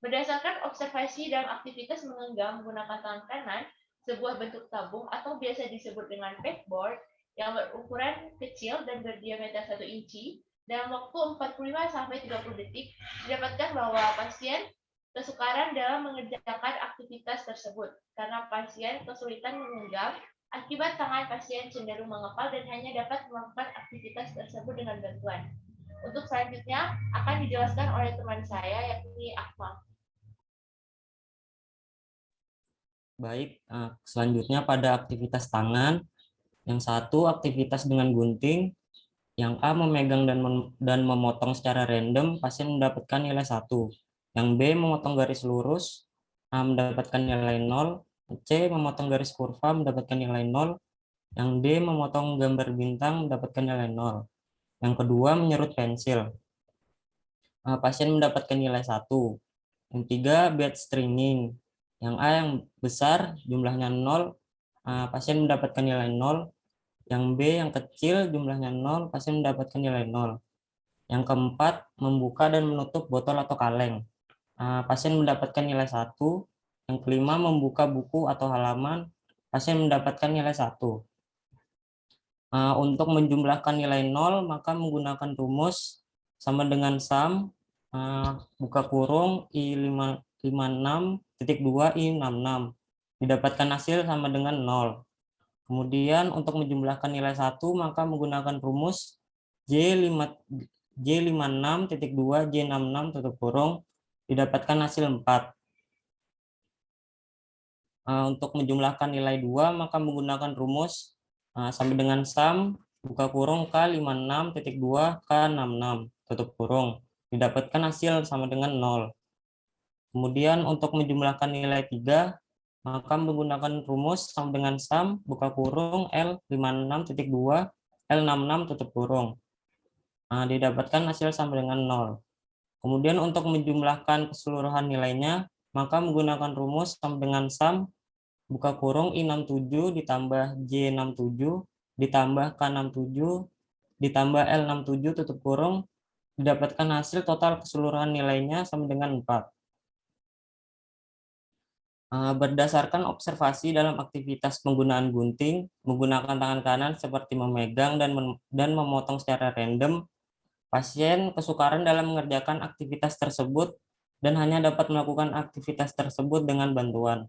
Berdasarkan observasi dalam aktivitas menggenggam menggunakan tangan kanan, sebuah bentuk tabung atau biasa disebut dengan pegboard yang berukuran kecil dan berdiameter 1 inci, dalam waktu 45-30 detik, didapatkan bahwa pasien kesukaran dalam mengerjakan aktivitas tersebut, karena pasien kesulitan menggenggam akibat tangan pasien cenderung mengepal dan hanya dapat melakukan aktivitas tersebut dengan bantuan. Untuk selanjutnya akan dijelaskan oleh teman saya, yakni Akmal. Baik, selanjutnya pada aktivitas tangan, yang satu aktivitas dengan gunting, yang A memegang dan memotong secara random, pasien mendapatkan nilai 1. Yang B memotong garis lurus, A mendapatkan nilai 0. C memotong garis kurva mendapatkan nilai 0. Yang D memotong gambar bintang mendapatkan nilai 0. Yang kedua menyerut pensil, pasien mendapatkan nilai 1. Yang tiga bead stringing, yang A yang besar jumlahnya 0, pasien mendapatkan nilai 0. Yang B yang kecil jumlahnya 0, pasien mendapatkan nilai 0. Yang keempat membuka dan menutup botol atau kaleng, pasien mendapatkan nilai 1. Yang kelima membuka buku atau halaman, pasien mendapatkan nilai 1. Untuk menjumlahkan nilai 0, maka menggunakan rumus sama dengan sum, buka kurung, I5 L56.2 I66. Didapatkan hasil sama dengan 0. Kemudian untuk menjumlahkan nilai 1 maka menggunakan rumus J56.2 J66 tutup kurung didapatkan hasil 4. Untuk menjumlahkan nilai 2 maka menggunakan rumus sama dengan sum buka kurung K56.2 K66 tutup kurung didapatkan hasil sama dengan 0. Kemudian untuk menjumlahkan nilai 3 maka menggunakan rumus sama dengan sum buka kurung L56.2 L66 tutup kurung. Didapatkan hasil sama dengan 0. Kemudian untuk menjumlahkan keseluruhan nilainya maka menggunakan rumus sama dengan sum buka kurung I67 ditambah J67 ditambah K67 ditambah L67 tutup kurung didapatkan hasil total keseluruhan nilainya sama dengan 4. Berdasarkan observasi dalam aktivitas penggunaan gunting menggunakan tangan kanan seperti memegang dan memotong secara random, pasien kesukaran dalam mengerjakan aktivitas tersebut dan hanya dapat melakukan aktivitas tersebut dengan bantuan.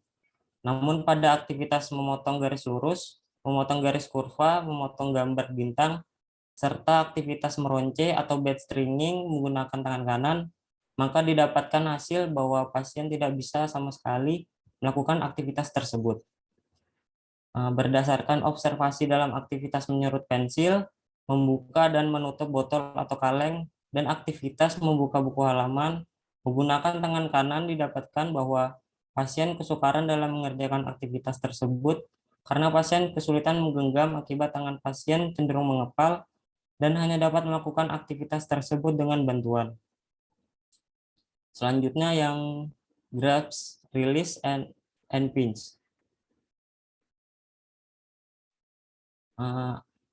Namun pada aktivitas memotong garis lurus, memotong garis kurva, memotong gambar bintang, serta aktivitas meronce atau bed stringing menggunakan tangan kanan, maka didapatkan hasil bahwa pasien tidak bisa sama sekali melakukan aktivitas tersebut. Berdasarkan observasi dalam aktivitas menyerut pensil, membuka dan menutup botol atau kaleng, dan aktivitas membuka buku halaman, menggunakan tangan kanan didapatkan bahwa pasien kesukaran dalam mengerjakan aktivitas tersebut karena pasien kesulitan menggenggam akibat tangan pasien cenderung mengepal dan hanya dapat melakukan aktivitas tersebut dengan bantuan. Selanjutnya yang grasp, release, and pinch.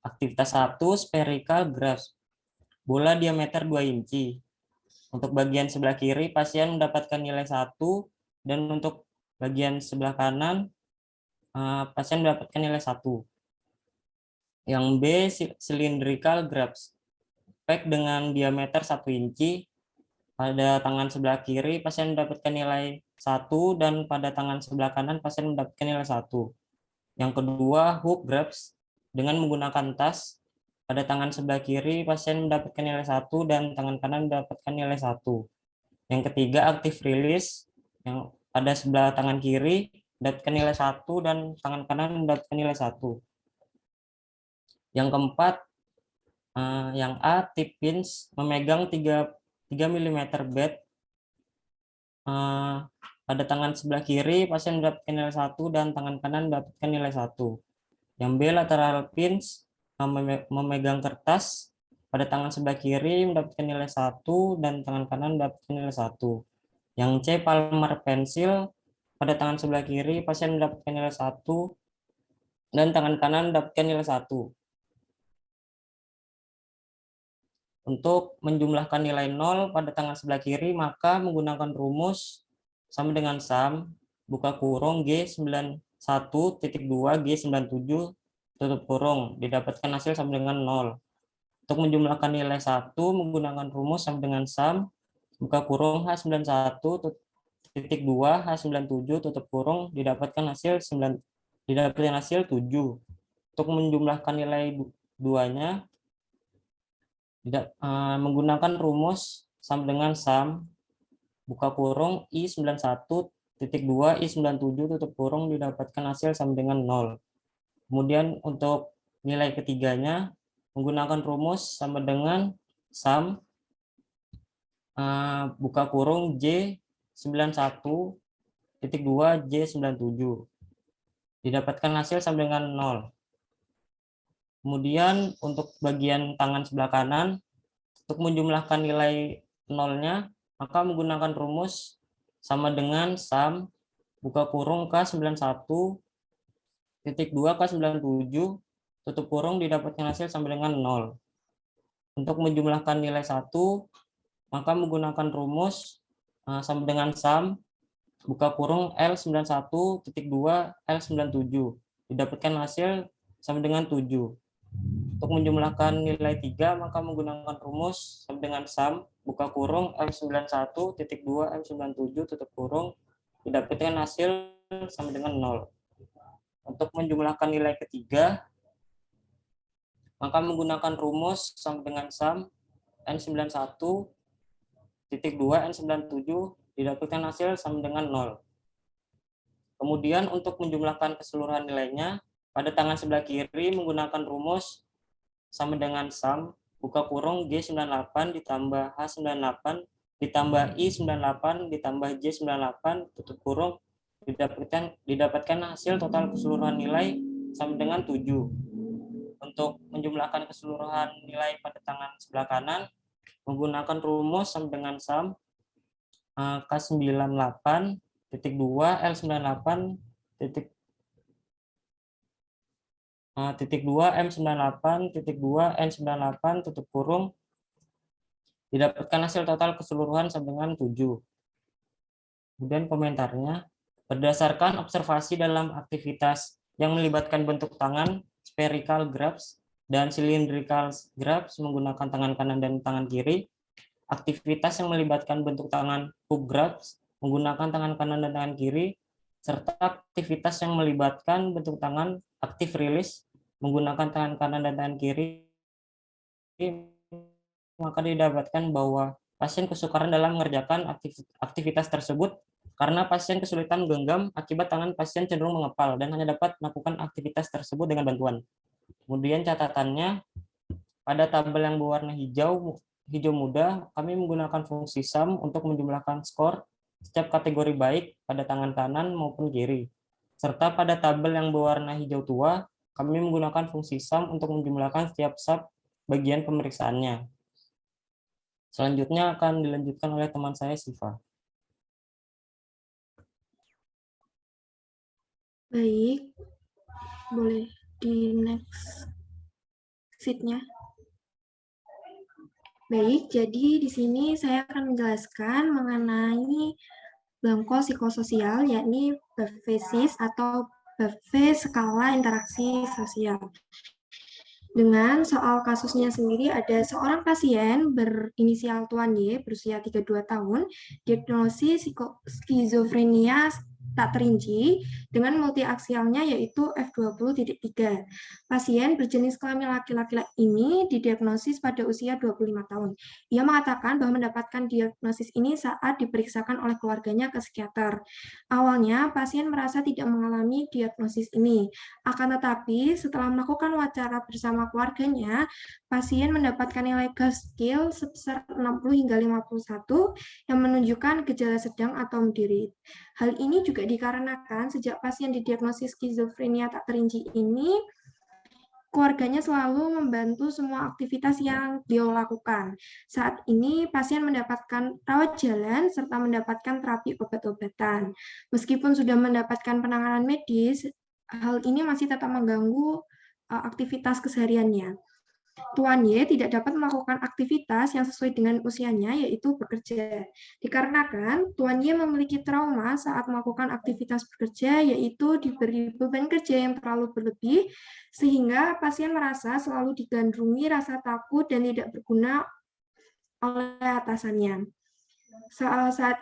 Aktivitas 1, spherical grasp. Bola diameter 2 inci. Untuk bagian sebelah kiri, pasien mendapatkan nilai 1, dan untuk bagian sebelah kanan, pasien mendapatkan nilai 1. Yang B, cylindrical grasp. Pack dengan diameter 1 inci. Pada tangan sebelah kiri, pasien mendapatkan nilai 1, dan pada tangan sebelah kanan, pasien mendapatkan nilai 1. Yang kedua, hook grasp. Dengan menggunakan tas, pada tangan sebelah kiri, pasien mendapatkan nilai 1, dan tangan kanan mendapatkan nilai 1. Yang ketiga, active release. Yang pada sebelah tangan kiri, mendapatkan nilai 1, dan tangan kanan mendapatkan nilai 1. Yang keempat, yang A, tip pinch, memegang 3 mm bed. Pada tangan sebelah kiri, pasien mendapatkan nilai 1, dan tangan kanan mendapatkan nilai 1. Yang B, lateral pinch, memegang kertas. Pada tangan sebelah kiri mendapatkan nilai 1, dan tangan kanan mendapatkan nilai 1. Yang C, palmar pencil. Pada tangan sebelah kiri, pasien mendapatkan nilai 1, dan tangan kanan mendapatkan nilai 1. Untuk menjumlahkan nilai 0 pada tangan sebelah kiri, maka menggunakan rumus sama dengan sum, buka kurung G91.2 G97 tutup kurung, didapatkan hasil sama dengan 0. Untuk menjumlahkan nilai 1, menggunakan rumus sama dengan sum, buka kurung H91.2 H97 tutup kurung, didapatkan hasil 7. Untuk menjumlahkan nilai 2-nya, menggunakan rumus sama dengan sum, buka kurung I91.2 I97 tutup kurung, didapatkan hasil sama dengan 0. Kemudian untuk nilai ketiganya, menggunakan rumus sama dengan sum, buka kurung J91.2 J97, didapatkan hasil sama dengan 0. Kemudian untuk bagian tangan sebelah kanan, untuk menjumlahkan nilai 0-nya, maka menggunakan rumus sama dengan sum, buka kurung K91.2 K97 tutup kurung, didapatkan hasil sama dengan 0. Untuk menjumlahkan nilai 1, maka menggunakan rumus sama dengan sum, buka kurung L91.2 L97, didapatkan hasil sama dengan 7. Untuk menjumlahkan nilai 3, maka menggunakan rumus sama dengan sum, buka kurung, M91.2, M97, tutup kurung, didapatkan hasil sama dengan 0. Untuk menjumlahkan nilai ketiga, maka menggunakan rumus sama dengan sum, N91.2, N97, didapatkan hasil sama dengan 0. Kemudian untuk menjumlahkan keseluruhan nilainya, pada tangan sebelah kiri menggunakan rumus sama dengan sum, buka kurung, G98 ditambah H98 ditambah I98 ditambah J98, tutup kurung, didapatkan hasil total keseluruhan nilai sama dengan 7. Untuk menjumlahkan keseluruhan nilai pada tangan sebelah kanan, menggunakan rumus sama dengan sum, K98.2, L98.2, M98.2, N98, tutup kurung, didapatkan hasil total keseluruhan sama dengan 7. Kemudian komentarnya, berdasarkan observasi dalam aktivitas yang melibatkan bentuk tangan, spherical graphs, dan cylindrical graphs menggunakan tangan kanan dan tangan kiri, aktivitas yang melibatkan bentuk tangan, hook graphs, menggunakan tangan kanan dan tangan kiri, serta aktivitas yang melibatkan bentuk tangan, active release, menggunakan tangan kanan dan tangan kiri, maka didapatkan bahwa pasien kesukaran dalam mengerjakan aktivitas tersebut karena pasien kesulitan menggenggam akibat tangan pasien cenderung mengepal dan hanya dapat melakukan aktivitas tersebut dengan bantuan. Kemudian catatannya, pada tabel yang berwarna hijau muda, kami menggunakan fungsi sum untuk menjumlahkan skor setiap kategori baik pada tangan kanan maupun kiri. Serta pada tabel yang berwarna hijau tua, kami menggunakan fungsi sum untuk menjumlahkan setiap sub bagian pemeriksaannya. Selanjutnya akan dilanjutkan oleh teman saya, Siva. Baik, boleh di next sheet-nya. Baik, jadi di sini saya akan menjelaskan mengenai belangko psikososial, yakni BAFV-SIS atau BAFV skala interaksi sosial. Dengan soal kasusnya sendiri, ada seorang pasien berinisial Tuan Y, berusia 32 tahun, diagnosis skizofrenia tak terinci dengan multiaksialnya yaitu F20.3. Pasien berjenis kelamin laki-laki ini didiagnosis pada usia 25 tahun. Ia mengatakan bahwa mendapatkan diagnosis ini saat diperiksakan oleh keluarganya ke psikiater. Awalnya, pasien merasa tidak mengalami diagnosis ini. Akan tetapi, setelah melakukan wawancara bersama keluarganya, pasien mendapatkan nilai GAF scale sebesar 60 hingga 51 yang menunjukkan gejala sedang atau moderate. Hal ini juga dikarenakan sejak pasien didiagnosis skizofrenia tak terinci ini, keluarganya selalu membantu semua aktivitas yang beliau lakukan. Saat ini, pasien mendapatkan rawat jalan serta mendapatkan terapi obat-obatan. Meskipun sudah mendapatkan penanganan medis, hal ini masih tetap mengganggu aktivitas kesehariannya. Tuan Y tidak dapat melakukan aktivitas yang sesuai dengan usianya, yaitu bekerja. Dikarenakan Tuan Y memiliki trauma saat melakukan aktivitas bekerja, yaitu diberi beban kerja yang terlalu berlebih, sehingga pasien merasa selalu digandrungi rasa takut dan tidak berguna oleh atasannya. Saat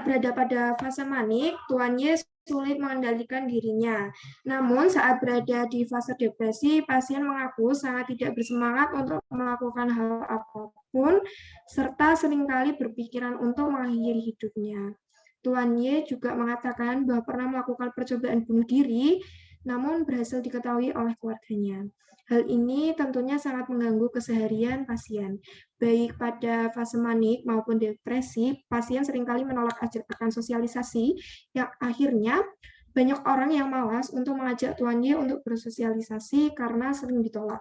berada pada fase manik, Tuan Y sulit mengendalikan dirinya. Namun saat berada di fase depresi, pasien mengaku sangat tidak bersemangat untuk melakukan hal apapun, serta seringkali berpikiran untuk mengakhiri hidupnya. Tuan Y juga mengatakan bahwa pernah melakukan percobaan bunuh diri, namun berhasil diketahui oleh keluarganya. Hal ini tentunya sangat mengganggu keseharian pasien. Baik pada fase manik maupun depresi, pasien seringkali menolak ajakan sosialisasi yang akhirnya banyak orang yang malas untuk mengajak Tuan Y untuk bersosialisasi karena sering ditolak.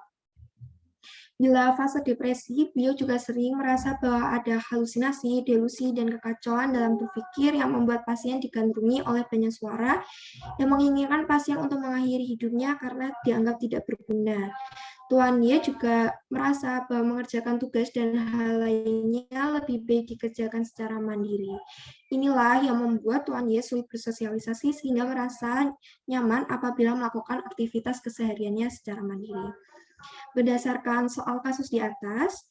Bila fase depresi, beliau juga sering merasa bahwa ada halusinasi, delusi, dan kekacauan dalam berpikir yang membuat pasien digandrungi oleh banyak suara yang menginginkan pasien untuk mengakhiri hidupnya karena dianggap tidak berguna. Tuan Y juga merasa bahwa mengerjakan tugas dan hal lainnya lebih baik dikerjakan secara mandiri. Inilah yang membuat Tuan Y sulit bersosialisasi sehingga merasa nyaman apabila melakukan aktivitas kesehariannya secara mandiri. Berdasarkan soal kasus di atas,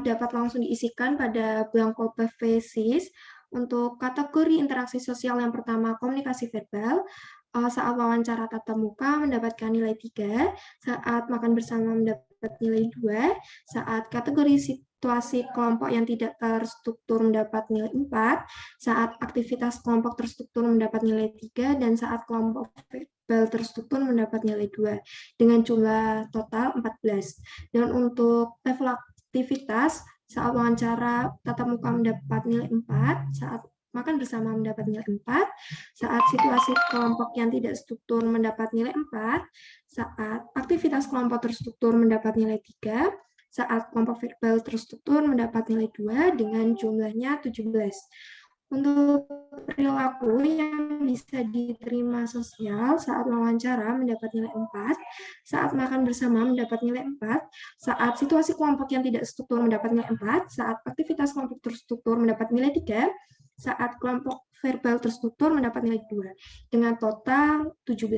dapat langsung diisikan pada blanko basis untuk kategori interaksi sosial yang pertama komunikasi verbal. Saat wawancara tatap muka mendapatkan nilai 3, saat makan bersama mendapat nilai 2, saat kategori situasi kelompok yang tidak terstruktur mendapat nilai 4, saat aktivitas kelompok terstruktur mendapat nilai 3, dan saat kelompok verbal terstruktur mendapat nilai 2, dengan jumlah total 14. Dan untuk level aktivitas, saat wawancara tatap muka mendapat nilai 4, saat makan bersama mendapat nilai 4, saat situasi kelompok yang tidak struktur mendapat nilai 4, saat aktivitas kelompok terstruktur mendapat nilai 3, saat kelompok verbal terstruktur mendapat nilai 2 dengan jumlahnya 17. Untuk perilaku yang bisa diterima sosial saat wawancara mendapat nilai 4, saat makan bersama mendapat nilai 4, saat situasi kelompok yang tidak struktur mendapat nilai 4, saat aktivitas kelompok terstruktur mendapat nilai 3, saat kelompok verbal terstruktur mendapat nilai 2, dengan total 17.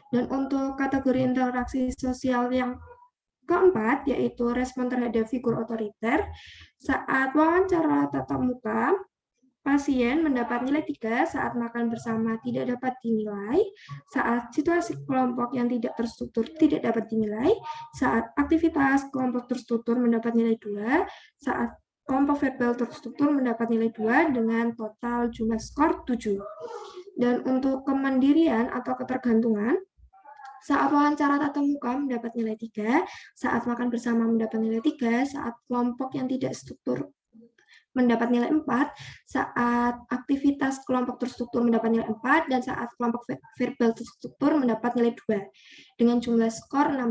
Dan untuk kategori interaksi sosial yang keempat, yaitu respon terhadap figur otoriter, saat wawancara tatap muka, pasien mendapat nilai 3 saat makan bersama tidak dapat dinilai, saat situasi kelompok yang tidak terstruktur tidak dapat dinilai, saat aktivitas kelompok terstruktur mendapat nilai 2, saat kelompok verbal terstruktur mendapat nilai 2 dengan total jumlah skor 7. Dan untuk kemandirian atau ketergantungan, saat wawancara tatap muka mendapat nilai 3, saat makan bersama mendapat nilai 3, saat kelompok yang tidak struktur mendapat nilai 4, saat aktivitas kelompok terstruktur mendapat nilai 4, dan saat kelompok verbal terstruktur mendapat nilai 2, dengan jumlah skor 16.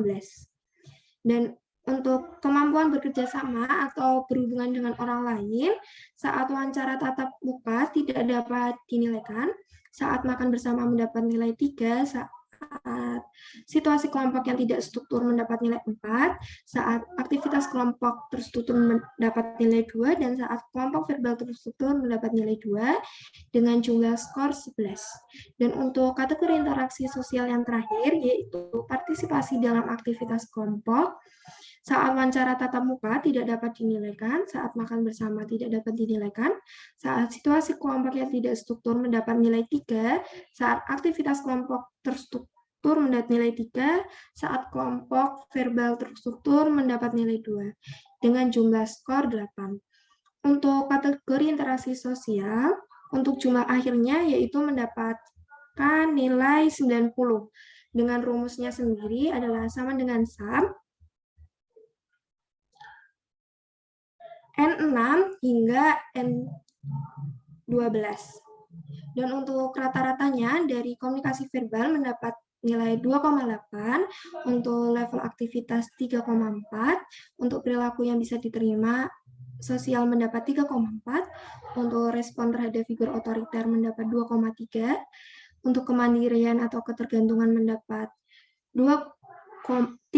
Dan untuk kemampuan bekerja sama atau berhubungan dengan orang lain, saat wawancara tatap muka tidak dapat dinilaikan, saat makan bersama mendapat nilai 3, saat situasi kelompok yang tidak struktur mendapat nilai 4, saat aktivitas kelompok terstruktur mendapat nilai 2, dan saat kelompok verbal terstruktur mendapat nilai 2, dengan jumlah skor 11. Dan untuk kategori interaksi sosial yang terakhir, yaitu partisipasi dalam aktivitas kelompok, saat wawancara tatap muka tidak dapat dinilaikan, saat makan bersama tidak dapat dinilaikan, saat situasi kelompok yang tidak struktur mendapat nilai 3, saat aktivitas kelompok terstruktur mendapat nilai 3, saat kelompok verbal terstruktur mendapat nilai 2, dengan jumlah skor 8. Untuk kategori interaksi sosial, untuk jumlah akhirnya yaitu mendapatkan nilai 90. Dengan rumusnya sendiri adalah sama dengan SAM N6 hingga N12. Dan untuk rata-ratanya dari komunikasi verbal mendapat nilai 2,8, untuk level aktivitas 3,4, untuk perilaku yang bisa diterima sosial mendapat 3,4, untuk respon terhadap figur otoriter mendapat 2,3, untuk kemandirian atau ketergantungan mendapat 3,2,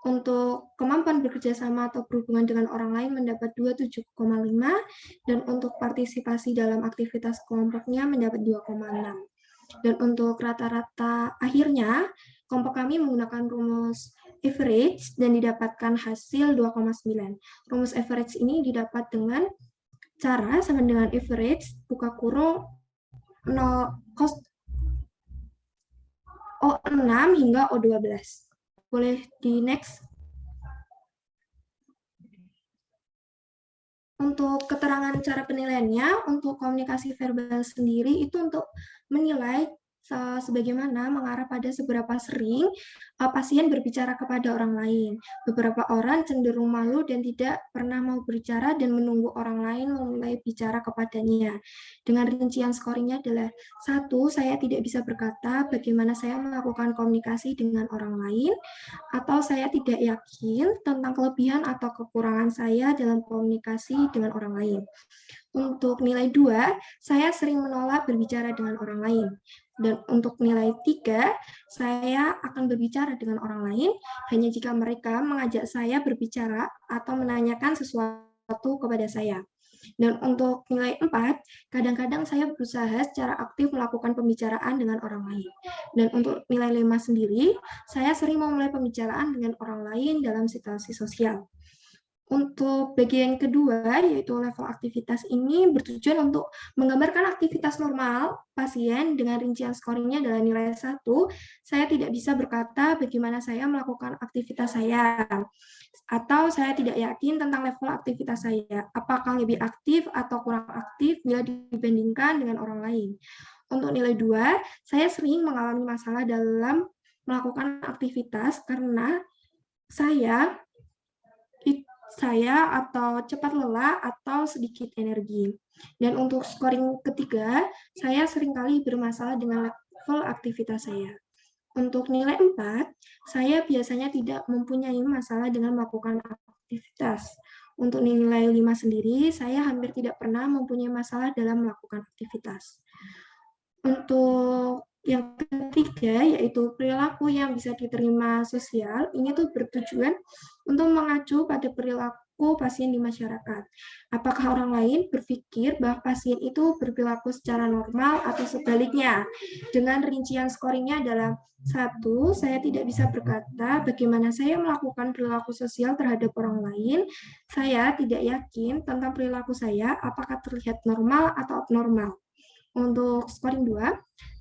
untuk kemampuan bekerja sama atau berhubungan dengan orang lain mendapat 27,5, dan untuk partisipasi dalam aktivitas kelompoknya mendapat 2,6. Dan untuk rata-rata akhirnya, kelompok kami menggunakan rumus average dan didapatkan hasil 2,9. Rumus average ini didapat dengan cara sama dengan average, buka kurung, O6 hingga O12. Boleh di next. Untuk keterangan cara penilaiannya, untuk komunikasi verbal sendiri itu untuk menilai sebagaimana mengarah pada seberapa sering pasien berbicara kepada orang lain. Beberapa orang cenderung malu dan tidak pernah mau berbicara dan menunggu orang lain memulai bicara kepadanya. Dengan rincian scoringnya adalah 1, saya tidak bisa berkata bagaimana saya melakukan komunikasi dengan orang lain, atau saya tidak yakin tentang kelebihan atau kekurangan saya dalam komunikasi dengan orang lain. Untuk nilai 2, saya sering menolak berbicara dengan orang lain. Dan untuk nilai 3, saya akan berbicara dengan orang lain hanya jika mereka mengajak saya berbicara atau menanyakan sesuatu kepada saya. Dan untuk nilai 4, kadang-kadang saya berusaha secara aktif melakukan pembicaraan dengan orang lain. Dan untuk nilai 5 sendiri, saya sering memulai pembicaraan dengan orang lain dalam situasi sosial. Untuk bagian kedua, yaitu level aktivitas ini bertujuan untuk menggambarkan aktivitas normal pasien dengan rincian scoringnya adalah nilai 1. Saya tidak bisa berkata bagaimana saya melakukan aktivitas saya, atau saya tidak yakin tentang level aktivitas saya, apakah lebih aktif atau kurang aktif bila dibandingkan dengan orang lain. Untuk nilai 2, saya sering mengalami masalah dalam melakukan aktivitas karena saya atau cepat lelah atau sedikit energi. Dan untuk scoring ketiga, saya seringkali bermasalah dengan level aktivitas saya. Untuk nilai 4, saya biasanya tidak mempunyai masalah dengan melakukan aktivitas. Untuk nilai 5 sendiri, saya hampir tidak pernah mempunyai masalah dalam melakukan aktivitas. Untuk yang ketiga, yaitu perilaku yang bisa diterima sosial, ini tuh bertujuan untuk mengacu pada perilaku pasien di masyarakat. Apakah orang lain berpikir bahwa pasien itu berperilaku secara normal atau sebaliknya? Dengan rincian scoringnya adalah 1, saya tidak bisa berkata bagaimana saya melakukan perilaku sosial terhadap orang lain. Saya tidak yakin tentang perilaku saya, apakah terlihat normal atau abnormal. Untuk scoring 2,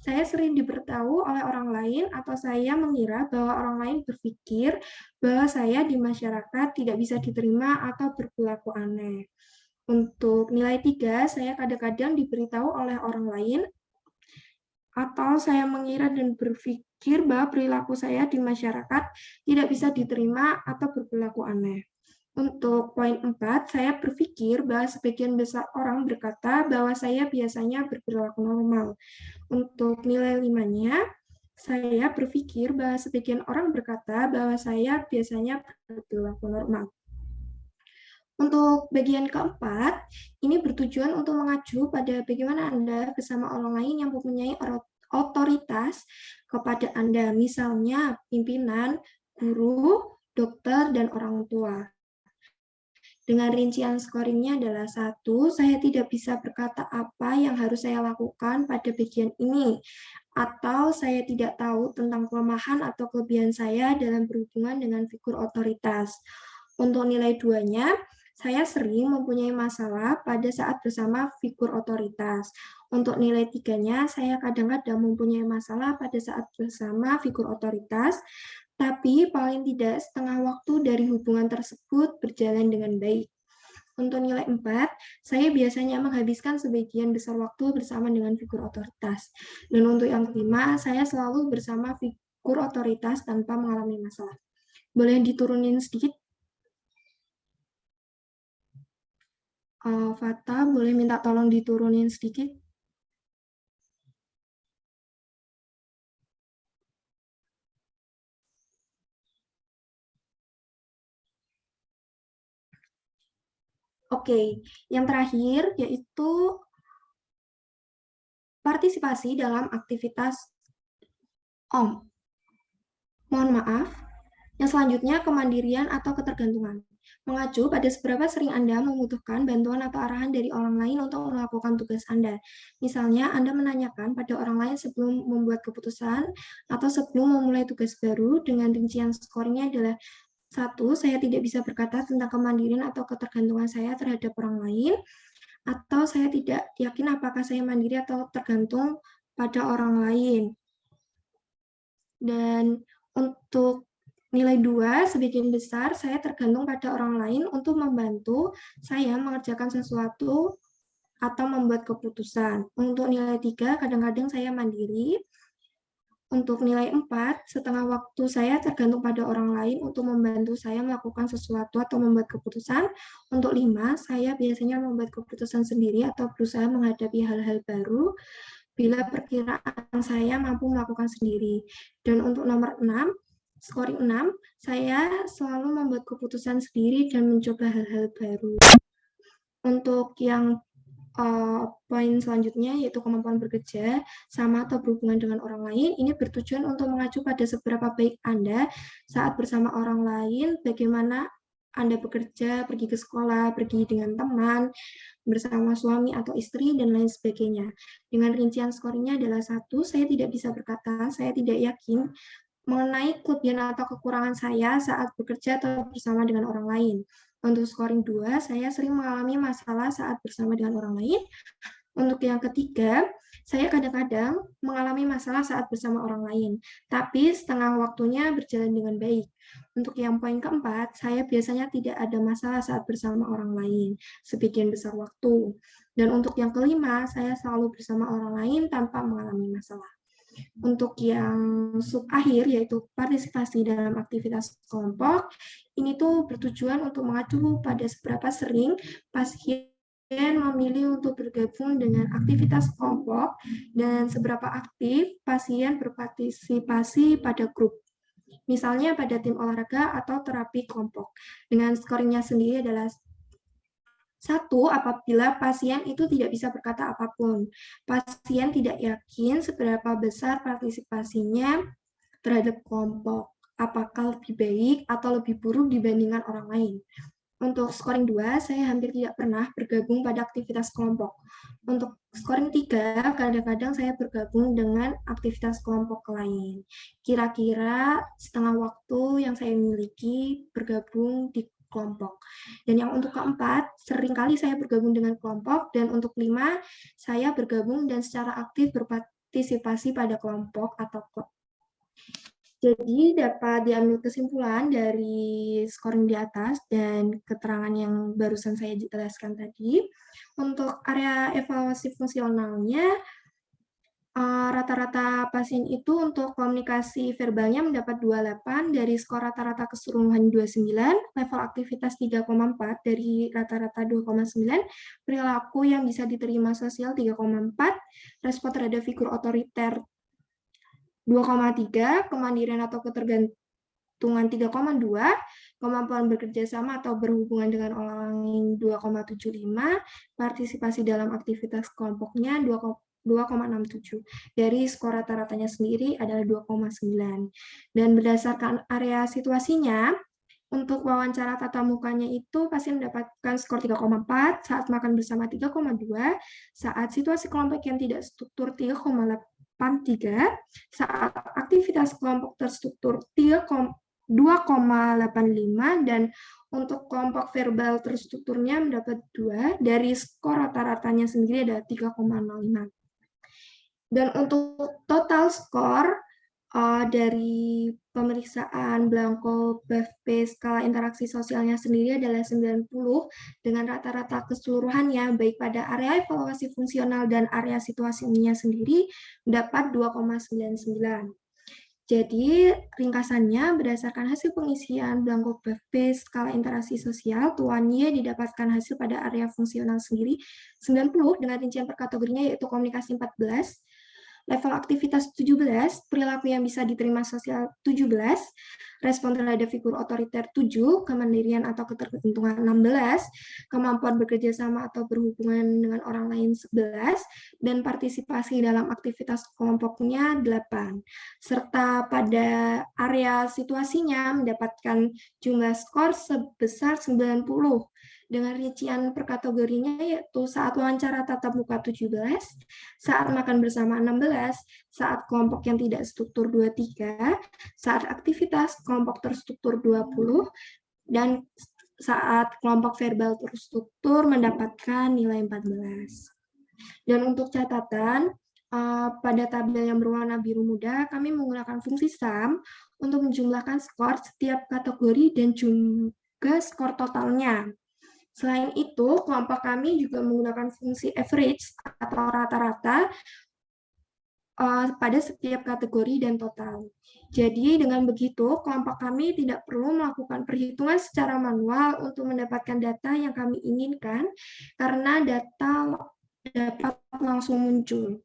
saya sering diberitahu oleh orang lain atau saya mengira bahwa orang lain berpikir bahwa saya di masyarakat tidak bisa diterima atau berperilaku aneh. Untuk nilai 3, saya kadang-kadang diberitahu oleh orang lain atau saya mengira dan berpikir bahwa perilaku saya di masyarakat tidak bisa diterima atau berperilaku aneh. Untuk poin 4, saya berpikir bahwa sebagian besar orang berkata bahwa saya biasanya berperilaku normal. Untuk nilai 5-nya, saya berpikir bahwa sebagian orang berkata bahwa saya biasanya berperilaku normal. Untuk bagian keempat, ini bertujuan untuk mengacu pada bagaimana Anda bersama orang lain yang mempunyai otoritas kepada Anda, misalnya pimpinan, guru, dokter, dan orang tua. Dengan rincian scoringnya adalah 1, saya tidak bisa berkata apa yang harus saya lakukan pada bagian ini, atau saya tidak tahu tentang kelemahan atau kelebihan saya dalam berhubungan dengan figur otoritas. Untuk nilai 2-nya, saya sering mempunyai masalah pada saat bersama figur otoritas. Untuk nilai 3-nya, saya kadang-kadang mempunyai masalah pada saat bersama figur otoritas, tapi paling tidak setengah waktu dari hubungan tersebut berjalan dengan baik. Untuk nilai 4, saya biasanya menghabiskan sebagian besar waktu bersama dengan figur otoritas. Dan untuk yang kelima, saya selalu bersama figur otoritas tanpa mengalami masalah. Boleh diturunin sedikit? Fata, boleh minta tolong diturunin sedikit? Oke, yang terakhir yaitu partisipasi dalam aktivitas mohon maaf. Yang selanjutnya, kemandirian atau ketergantungan. Mengacu pada seberapa sering Anda membutuhkan bantuan atau arahan dari orang lain untuk melakukan tugas Anda. Misalnya, Anda menanyakan pada orang lain sebelum membuat keputusan atau sebelum memulai tugas baru dengan rincian skornya adalah 1, saya tidak bisa berkata tentang kemandirian atau ketergantungan saya terhadap orang lain, atau saya tidak yakin apakah saya mandiri atau tergantung pada orang lain. Dan untuk nilai 2, sebagian besar saya tergantung pada orang lain untuk membantu saya mengerjakan sesuatu atau membuat keputusan. Untuk nilai 3, kadang-kadang saya mandiri. Untuk nilai 4, setengah waktu saya tergantung pada orang lain untuk membantu saya melakukan sesuatu atau membuat keputusan. Untuk 5, saya biasanya membuat keputusan sendiri atau berusaha menghadapi hal-hal baru bila perkiraan saya mampu melakukan sendiri. Dan untuk nomor 6, scoring 6, saya selalu membuat keputusan sendiri dan mencoba hal-hal baru. Untuk yang Poin selanjutnya yaitu kemampuan bekerja sama atau berhubungan dengan orang lain. Ini bertujuan untuk mengacu pada seberapa baik Anda saat bersama orang lain, bagaimana Anda bekerja, pergi ke sekolah, pergi dengan teman, bersama suami atau istri, dan lain sebagainya. Dengan rincian skornya adalah 1, saya tidak bisa berkata, saya tidak yakin mengenai kelebihan atau kekurangan saya saat bekerja atau bersama dengan orang lain. Untuk scoring 2, saya sering mengalami masalah saat bersama dengan orang lain. Untuk yang ketiga, saya kadang-kadang mengalami masalah saat bersama orang lain, tapi setengah waktunya berjalan dengan baik. Untuk yang poin keempat, saya biasanya tidak ada masalah saat bersama orang lain, sebagian besar waktu. Dan untuk yang kelima, saya selalu bersama orang lain tanpa mengalami masalah. Untuk yang sub akhir, yaitu partisipasi dalam aktivitas kelompok, ini tuh bertujuan untuk mengacu pada seberapa sering pasien memilih untuk bergabung dengan aktivitas kelompok dan seberapa aktif pasien berpartisipasi pada grup. Misalnya pada tim olahraga atau terapi kelompok. Dengan scoringnya sendiri adalah 1, apabila pasien itu tidak bisa berkata apapun. Pasien tidak yakin seberapa besar partisipasinya terhadap kelompok. Apakah lebih baik atau lebih buruk dibandingkan orang lain. Untuk scoring 2, saya hampir tidak pernah bergabung pada aktivitas kelompok. Untuk scoring 3, kadang-kadang saya bergabung dengan aktivitas kelompok lain. Kira-kira setengah waktu yang saya miliki bergabung di kelompok. Dan yang untuk keempat, seringkali saya bergabung dengan kelompok, dan untuk 5, saya bergabung dan secara aktif berpartisipasi pada kelompok atau klub. Jadi dapat diambil kesimpulan dari scoring di atas dan keterangan yang barusan saya jelaskan tadi. Untuk area evaluasi fungsionalnya, rata-rata pasien itu untuk komunikasi verbalnya mendapat 28 dari skor rata-rata keseluruhan 29, level aktivitas 3,4 dari rata-rata 2,9, perilaku yang bisa diterima sosial 3,4, respon terhadap figur otoriter 2,3, kemandirian atau ketergantungan 3,2, kemampuan bekerja sama atau berhubungan dengan orang lain 2,75, partisipasi dalam aktivitas kelompoknya 2,67. Dari skor rata-ratanya sendiri adalah 2,9. Dan berdasarkan area situasinya, untuk wawancara tatap mukanya itu pasien mendapatkan skor 3,4, saat makan bersama 3,2, saat situasi kelompok yang tidak struktur 3,83, saat aktivitas kelompok terstruktur 2,85, dan untuk kelompok verbal terstrukturnya mendapat 2, dari skor rata-ratanya sendiri ada 3,05. Dan untuk total skor dari pemeriksaan Blanco BAFP skala interaksi sosialnya sendiri adalah 90 dengan rata-rata keseluruhannya baik pada area evaluasi fungsional dan area situasinya sendiri mendapat 2,99. Jadi ringkasannya berdasarkan hasil pengisian Blanco BAFP skala interaksi sosial, Tuan Y didapatkan hasil pada area fungsional sendiri 90 dengan rincian per kategorinya yaitu komunikasi 14, level aktivitas 17, perilaku yang bisa diterima sosial 17, respon terhadap figur otoriter 7, kemandirian atau ketergantungan 16, kemampuan bekerja sama atau berhubungan dengan orang lain 11, dan partisipasi dalam aktivitas kelompoknya 8. Serta pada area situasinya mendapatkan jumlah skor sebesar 90. Dengan rincian per kategorinya yaitu saat wawancara tatap muka 17, saat makan bersama 16, saat kelompok yang tidak struktur 23, saat aktivitas kelompok terstruktur 20, dan saat kelompok verbal terstruktur mendapatkan nilai 14. Dan untuk catatan, pada tabel yang berwarna biru muda, kami menggunakan fungsi sum untuk menjumlahkan skor setiap kategori dan juga skor totalnya. Selain itu, kelompok kami juga menggunakan fungsi average atau rata-rata pada setiap kategori dan total. Jadi dengan begitu, kelompok kami tidak perlu melakukan perhitungan secara manual untuk mendapatkan data yang kami inginkan, karena data dapat langsung muncul.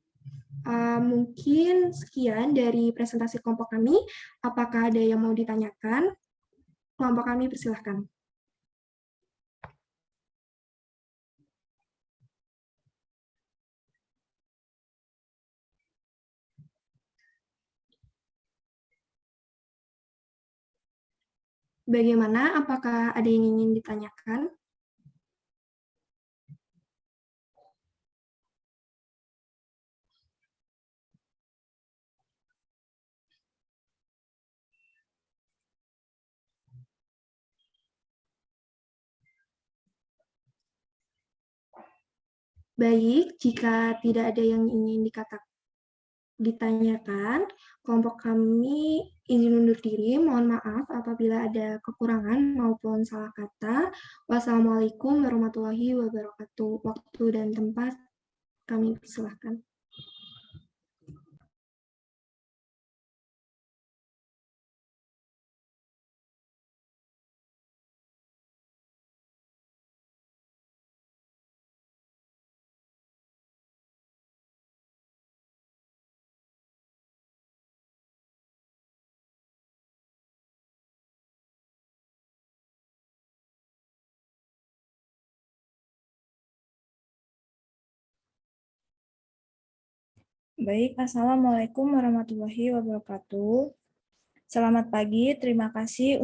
Mungkin sekian dari presentasi kelompok kami. Apakah ada yang mau ditanyakan? Kelompok kami persilahkan. Bagaimana? Apakah ada yang ingin ditanyakan? Baik, jika tidak ada yang ingin ditanyakan, kelompok kami izin undur diri. Mohon maaf apabila ada kekurangan maupun salah kata. Wassalamualaikum warahmatullahi wabarakatuh. Waktu dan tempat kami persilahkan. Baik, Assalamualaikum warahmatullahi wabarakatuh. Selamat pagi, terima kasih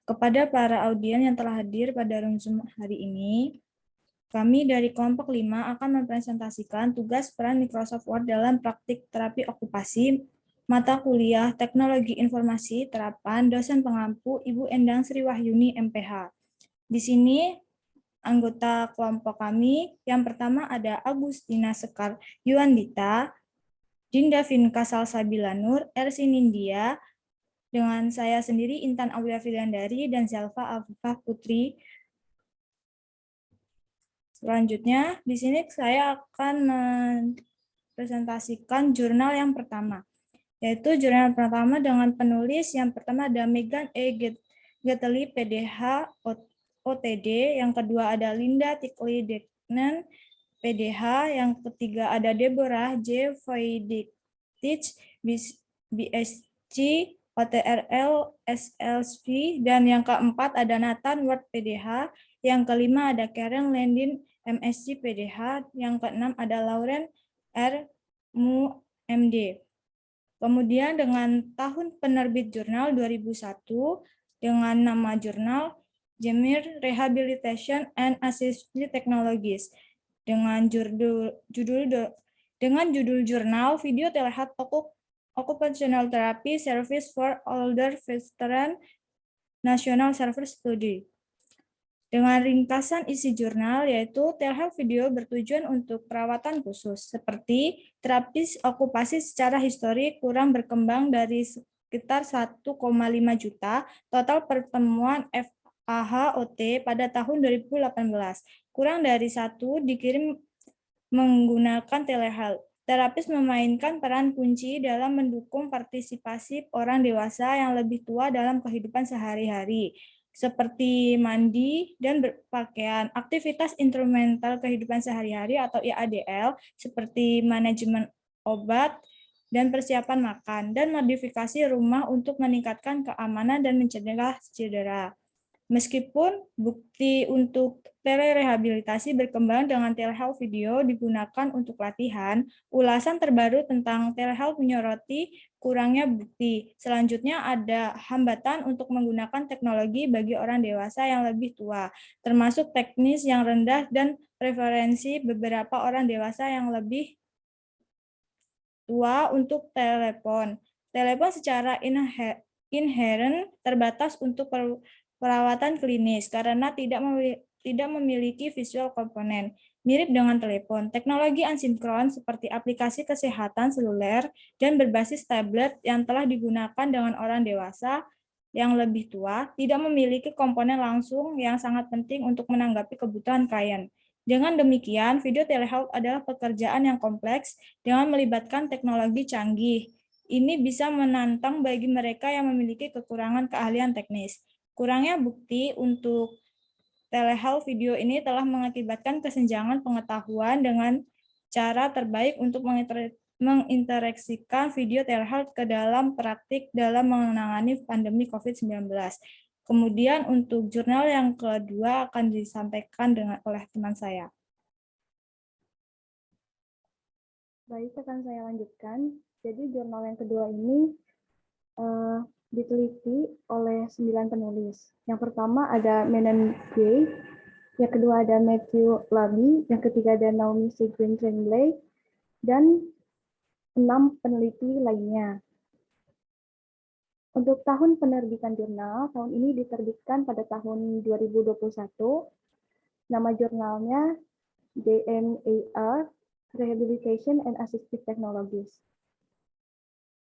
kepada para audien yang telah hadir pada room Zoom hari ini. Kami dari kelompok 5 akan mempresentasikan tugas peran Microsoft Word dalam praktik terapi okupasi mata kuliah Teknologi Informasi Terapan dosen pengampu Ibu Endang Sri Wahyuni MPH. Di sini anggota kelompok kami yang pertama ada Agustina Sekar Yuandita, Dinda Vinka Salsabila Nur, Ersi Nindya, dengan saya sendiri Intan Aulia Filiandari dan Zelva Afifah Putri. Selanjutnya, di sini saya akan mempresentasikan jurnal yang pertama, yaitu jurnal pertama dengan penulis yang pertama ada Megan E. Getely, PDH, OTD, yang kedua ada Linda Tikli Deknen, PDH, yang ketiga ada Deborah J. Voiditich, BSc, OTRL, SLV, dan yang keempat ada Nathan Ward, PDH, yang kelima ada Karen Landin, MSc, PDH, yang keenam ada Lauren R. Mu, MD. Kemudian dengan tahun penerbit jurnal 2001 dengan nama jurnal Jemir Rehabilitation and Assistive Technologies dengan judul jurnal Video Telehealth Occupational Therapy Service for Older Veteran National Server Study. Dengan ringkasan isi jurnal yaitu telehealth video bertujuan untuk perawatan khusus seperti terapis okupasi secara histori kurang berkembang dari sekitar 1,5 juta total pertemuan FAHOT pada tahun 2018. Kurang dari 1 dikirim menggunakan telehealth. Terapis memainkan peran kunci dalam mendukung partisipasi orang dewasa yang lebih tua dalam kehidupan sehari-hari, seperti mandi dan berpakaian, aktivitas instrumental kehidupan sehari-hari atau IADL, seperti manajemen obat dan persiapan makan, dan modifikasi rumah untuk meningkatkan keamanan dan mencegah cedera. Meskipun bukti untuk telerehabilitasi berkembang dengan telehealth video digunakan untuk latihan, ulasan terbaru tentang telehealth menyoroti kurangnya bukti. Selanjutnya ada hambatan untuk menggunakan teknologi bagi orang dewasa yang lebih tua, termasuk teknis yang rendah dan preferensi beberapa orang dewasa yang lebih tua untuk telepon. Telepon secara inherent terbatas untuk perawatan klinis karena tidak memiliki visual komponen. Mirip dengan telepon, teknologi asinkron seperti aplikasi kesehatan seluler dan berbasis tablet yang telah digunakan dengan orang dewasa yang lebih tua tidak memiliki komponen langsung yang sangat penting untuk menanggapi kebutuhan klien. Dengan demikian, video telehealth adalah pekerjaan yang kompleks dengan melibatkan teknologi canggih. Ini bisa menantang bagi mereka yang memiliki kekurangan keahlian teknis. Kurangnya bukti untuk telehealth video ini telah mengakibatkan kesenjangan pengetahuan dengan cara terbaik untuk menginteraksikan video telehealth ke dalam praktik dalam menangani pandemi COVID-19. Kemudian untuk jurnal yang kedua akan disampaikan oleh teman saya. Baik, akan saya lanjutkan. Jadi jurnal yang kedua ini diteliti oleh 9 penulis. Yang pertama ada Menon Gay, yang kedua ada Matthew Laby, yang ketiga ada Naomi Sigrin Tremblay, dan 6 peneliti lainnya. Untuk tahun penerbitan jurnal, tahun ini diterbitkan pada tahun 2021. Nama jurnalnya JMAR, Rehabilitation and Assistive Technologies.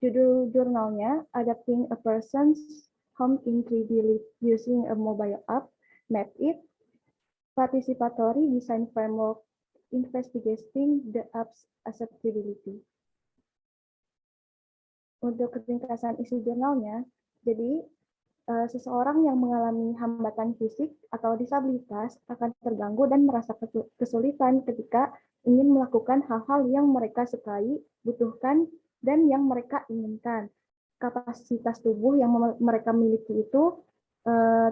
Judul jurnalnya, Adapting a Person's Home in 3D Using a Mobile App, MapIt, Participatory Design Framework Investigating the App's Acceptability. Untuk ringkasan isi jurnalnya, jadi seseorang yang mengalami hambatan fisik atau disabilitas akan terganggu dan merasa kesulitan ketika ingin melakukan hal-hal yang mereka sukai, butuhkan, dan yang mereka inginkan. Kapasitas tubuh yang mereka miliki itu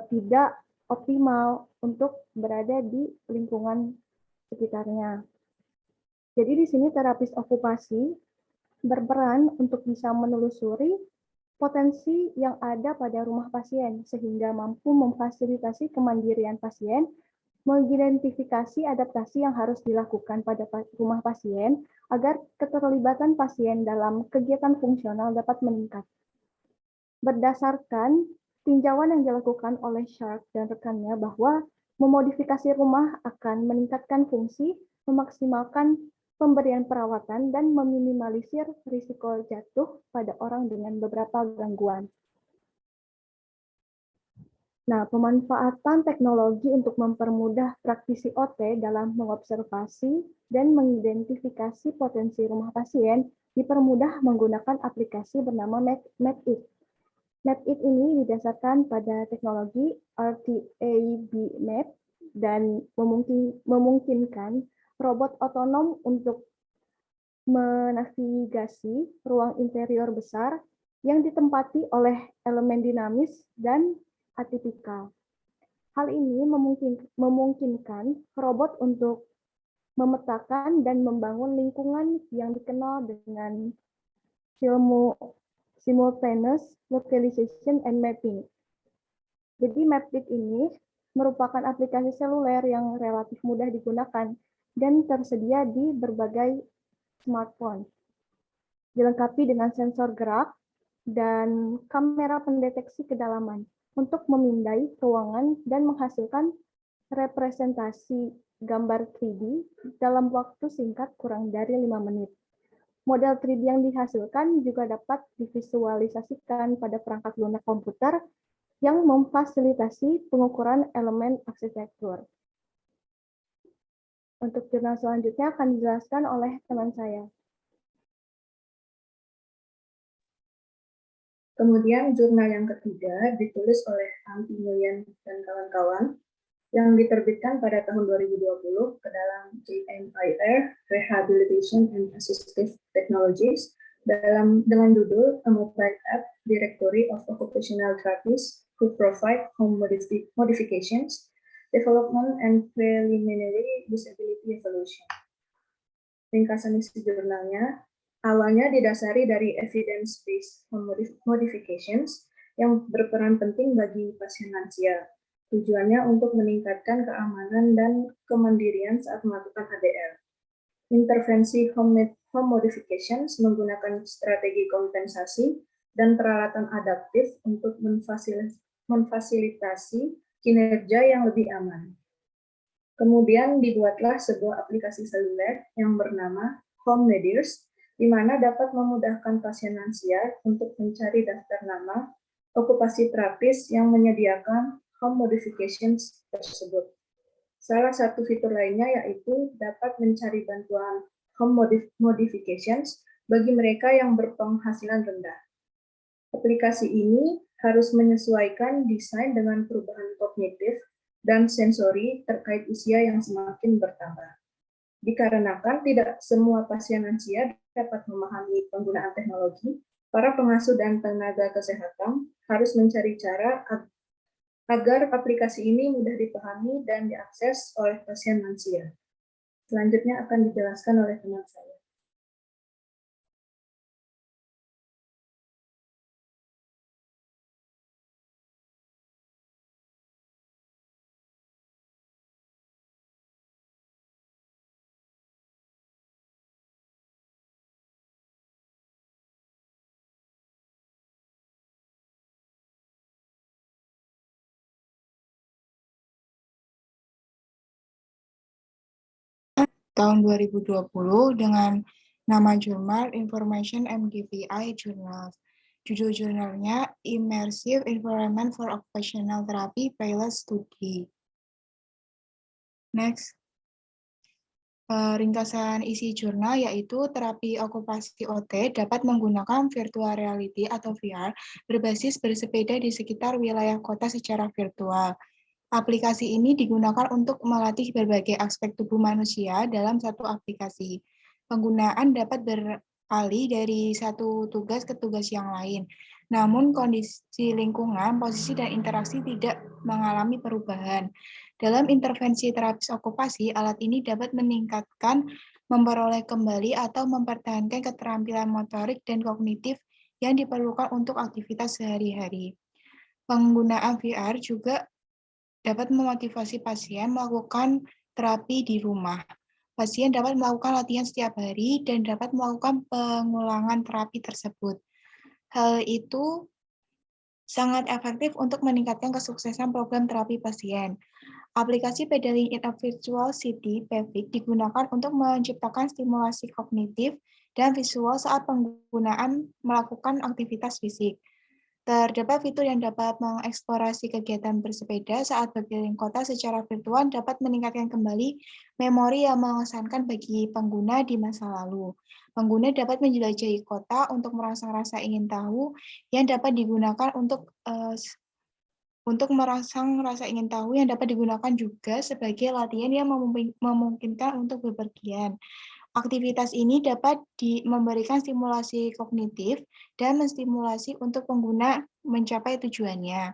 tidak optimal untuk berada di lingkungan sekitarnya. Jadi di sini terapis okupasi berperan untuk bisa menelusuri potensi yang ada pada rumah pasien, sehingga mampu memfasilitasi kemandirian pasien, mengidentifikasi adaptasi yang harus dilakukan pada rumah pasien, agar keterlibatan pasien dalam kegiatan fungsional dapat meningkat. Berdasarkan tinjauan yang dilakukan oleh Sharp dan rekannya bahwa memodifikasi rumah akan meningkatkan fungsi, memaksimalkan pemberian perawatan, dan meminimalisir risiko jatuh pada orang dengan beberapa gangguan. Nah, pemanfaatan teknologi untuk mempermudah praktisi OT dalam mengobservasi dan mengidentifikasi potensi rumah pasien dipermudah menggunakan aplikasi bernama MapIt. MapIt ini didasarkan pada teknologi RTAB Map dan memungkinkan robot otonom untuk menavigasi ruang interior besar yang ditempati oleh elemen dinamis dan atipikal. Hal ini memungkinkan robot untuk memetakan dan membangun lingkungan yang dikenal dengan simultaneous localization and mapping. Jadi MapIt ini merupakan aplikasi seluler yang relatif mudah digunakan dan tersedia di berbagai smartphone. Dilengkapi dengan sensor gerak dan kamera pendeteksi kedalaman untuk memindai ruangan dan menghasilkan representasi gambar 3D dalam waktu singkat kurang dari 5 menit. Model 3D yang dihasilkan juga dapat divisualisasikan pada perangkat lunak komputer yang memfasilitasi pengukuran elemen arsitektur. Untuk jurnal selanjutnya akan dijelaskan oleh teman saya. Kemudian jurnal yang ketiga ditulis oleh Antti Nguyen dan kawan-kawan yang diterbitkan pada tahun 2020 ke dalam JMIR Rehabilitation and Assistive Technologies dengan judul A Mobile App Directory of Occupational Therapists who Provide Home Modifications, Development and Preliminary Usability Evaluation. Ringkasan isi jurnalnya, awalnya didasari dari evidence-based home modifications yang berperan penting bagi pasien lansia. Tujuannya untuk meningkatkan keamanan dan kemandirian saat melakukan HDR. Intervensi home modifications menggunakan strategi kompensasi dan peralatan adaptif untuk memfasilitasi kinerja yang lebih aman. Kemudian dibuatlah sebuah aplikasi seluler yang bernama Home Medirs, di mana dapat memudahkan pasien lansia untuk mencari daftar nama okupasi terapis yang menyediakan home modifications tersebut. Salah satu fitur lainnya yaitu dapat mencari bantuan home modifications bagi mereka yang berpenghasilan rendah. Aplikasi ini harus menyesuaikan desain dengan perubahan kognitif dan sensori terkait usia yang semakin bertambah. Dikarenakan tidak semua pasien lansia dapat memahami penggunaan teknologi, para pengasuh dan tenaga kesehatan harus mencari cara agar aplikasi ini mudah dipahami dan diakses oleh pasien lansia. Selanjutnya akan dijelaskan oleh teman saya. tahun 2020 dengan nama jurnal Information MDPI Journals. Judul jurnalnya Immersive Environment for Occupational Therapy Pilot Study. Next. Ringkasan isi jurnal yaitu terapi okupasi OT dapat menggunakan virtual reality atau VR berbasis bersepeda di sekitar wilayah kota secara virtual. Aplikasi ini digunakan untuk melatih berbagai aspek tubuh manusia dalam satu aplikasi. Penggunaan dapat beralih dari satu tugas ke tugas yang lain. Namun kondisi lingkungan, posisi, dan interaksi tidak mengalami perubahan. Dalam intervensi terapis okupasi, alat ini dapat meningkatkan, memperoleh kembali, atau mempertahankan keterampilan motorik dan kognitif yang diperlukan untuk aktivitas sehari-hari. Penggunaan VR juga dapat memotivasi pasien melakukan terapi di rumah. Pasien dapat melakukan latihan setiap hari dan dapat melakukan pengulangan terapi tersebut. Hal itu sangat efektif untuk meningkatkan kesuksesan program terapi pasien. Aplikasi Pedaling in a Virtual City (PEVIC) digunakan untuk menciptakan stimulasi kognitif dan visual saat penggunaan melakukan aktivitas fisik. Terdapat fitur yang dapat mengeksplorasi kegiatan bersepeda saat berkeliling kota secara virtual dapat meningkatkan kembali memori yang mengesankan bagi pengguna di masa lalu. Pengguna dapat menjelajahi kota untuk merangsang rasa ingin tahu yang dapat digunakan untuk merangsang rasa ingin tahu yang dapat digunakan juga sebagai latihan yang memungkinkan untuk bepergian. Aktivitas ini dapat memberikan stimulasi kognitif dan menstimulasi untuk pengguna mencapai tujuannya.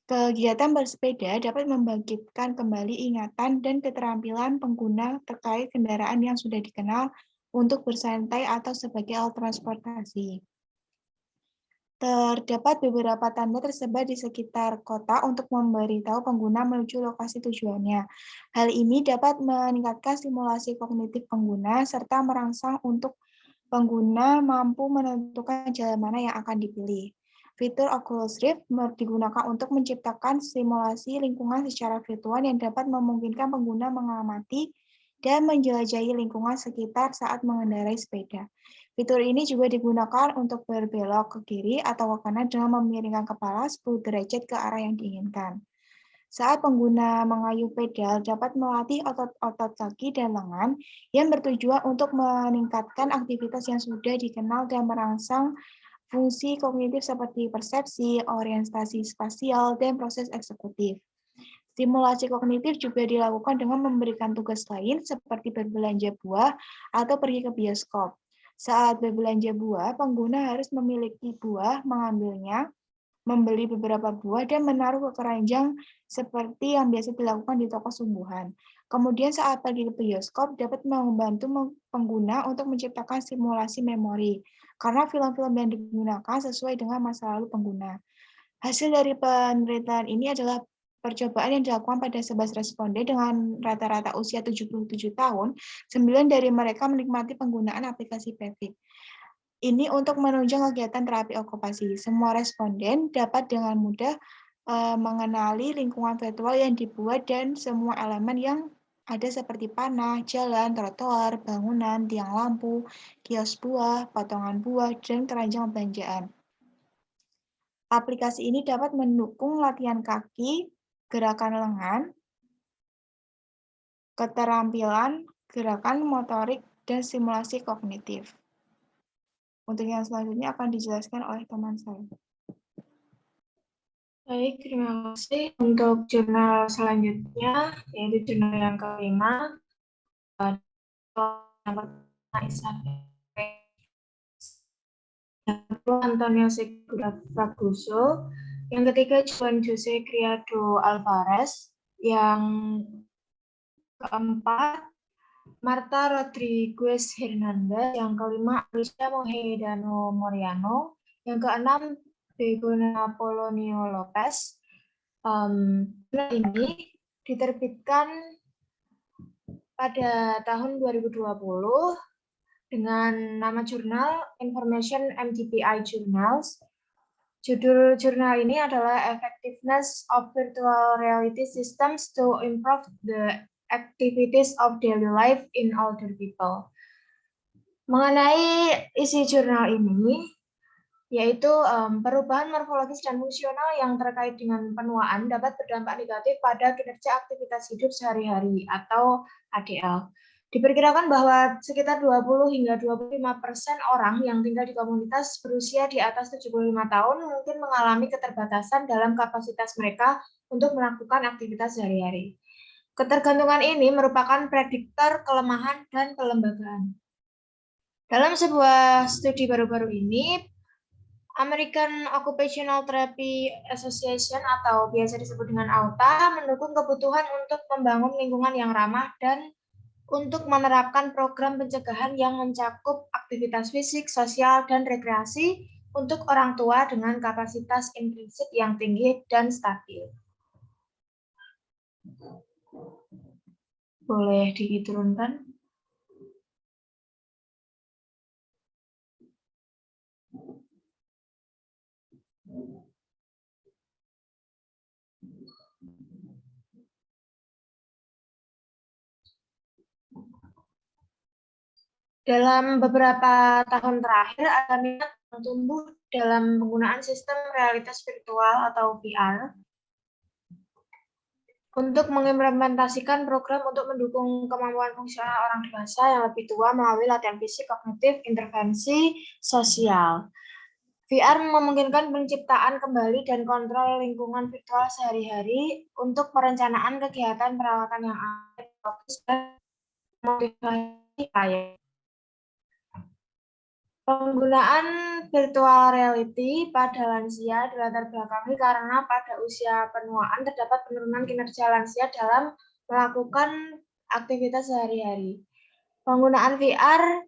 Kegiatan bersepeda dapat membangkitkan kembali ingatan dan keterampilan pengguna terkait kendaraan yang sudah dikenal untuk bersantai atau sebagai alat transportasi. Terdapat beberapa tanda tersebar di sekitar kota untuk memberitahu pengguna menuju lokasi tujuannya. Hal ini dapat meningkatkan stimulasi kognitif pengguna serta merangsang untuk pengguna mampu menentukan jalan mana yang akan dipilih. Fitur Oculus Rift digunakan untuk menciptakan simulasi lingkungan secara virtual yang dapat memungkinkan pengguna mengamati dan menjelajahi lingkungan sekitar saat mengendarai sepeda. Fitur ini juga digunakan untuk berbelok ke kiri atau ke kanan dengan memiringkan kepala 10 derajat ke arah yang diinginkan. Saat pengguna mengayuh pedal dapat melatih otot-otot kaki dan lengan yang bertujuan untuk meningkatkan aktivitas yang sudah dikenal dan merangsang fungsi kognitif seperti persepsi, orientasi spasial, dan proses eksekutif. Stimulasi kognitif juga dilakukan dengan memberikan tugas lain seperti berbelanja buah atau pergi ke bioskop. Saat berbelanja buah, pengguna harus memiliki buah, mengambilnya, membeli beberapa buah, dan menaruh ke keranjang seperti yang biasa dilakukan di toko sungguhan. Kemudian saat pergi ke bioskop, dapat membantu pengguna untuk menciptakan simulasi memori, karena film-film yang digunakan sesuai dengan masa lalu pengguna. Hasil dari penelitian ini adalah percobaan yang dilakukan pada 11 responden dengan rata-rata usia 77 tahun, 9 dari mereka menikmati penggunaan aplikasi PEVIC. Ini untuk menunjang kegiatan terapi okupasi. Semua responden dapat dengan mudah mengenali lingkungan virtual yang dibuat dan semua elemen yang ada seperti panah, jalan, trotoar, bangunan, tiang lampu, kios buah, potongan buah, dan keranjang belanjaan. Aplikasi ini dapat mendukung latihan kaki, gerakan lengan, keterampilan, gerakan motorik, dan simulasi kognitif. Untuk yang selanjutnya akan dijelaskan oleh teman saya. Baik, terima kasih. Untuk jurnal selanjutnya, yaitu jurnal yang kelima, Antonio Segura Fragoso, yang ketiga Juan Jose Criado Alvarez, yang keempat Marta Rodriguez Hernandez, yang kelima Alicia Mohedano Moriano, yang keenam Begoña Polonio Lopez. Ini diterbitkan pada tahun 2020 dengan nama jurnal Information MDPI Journals. Judul jurnal ini adalah Effectiveness of Virtual Reality Systems to Improve the activities of daily life in older people. Mengenai isi jurnal ini, yaitu perubahan morfologis dan fungsional yang terkait dengan penuaan dapat berdampak negatif pada kinerja aktivitas hidup sehari-hari atau ADL. Diperkirakan bahwa sekitar 20 hingga 25% orang yang tinggal di komunitas berusia di atas 75 tahun mungkin mengalami keterbatasan dalam kapasitas mereka untuk melakukan aktivitas sehari-hari. Ketergantungan ini merupakan prediktor kelemahan dan kelembagaan. Dalam sebuah studi baru-baru ini, American Occupational Therapy Association atau biasa disebut dengan AOTA mendukung kebutuhan untuk membangun lingkungan yang ramah dan untuk menerapkan program pencegahan yang mencakup aktivitas fisik, sosial, dan rekreasi untuk orang tua dengan kapasitas intrinsik yang tinggi dan stabil. Boleh diturunkan? Dalam beberapa tahun terakhir, ada minat yang tumbuh dalam penggunaan sistem realitas virtual atau VR untuk mengimplementasikan program untuk mendukung kemampuan fungsional orang dewasa yang lebih tua melalui latihan fisik, kognitif, intervensi sosial. VR memungkinkan penciptaan kembali dan kontrol lingkungan virtual sehari-hari untuk perencanaan kegiatan perawatan yang fokus dan modifikasi layak. Penggunaan virtual reality pada lansia dilatar belakangi karena pada usia penuaan terdapat penurunan kinerja lansia dalam melakukan aktivitas sehari-hari. Penggunaan VR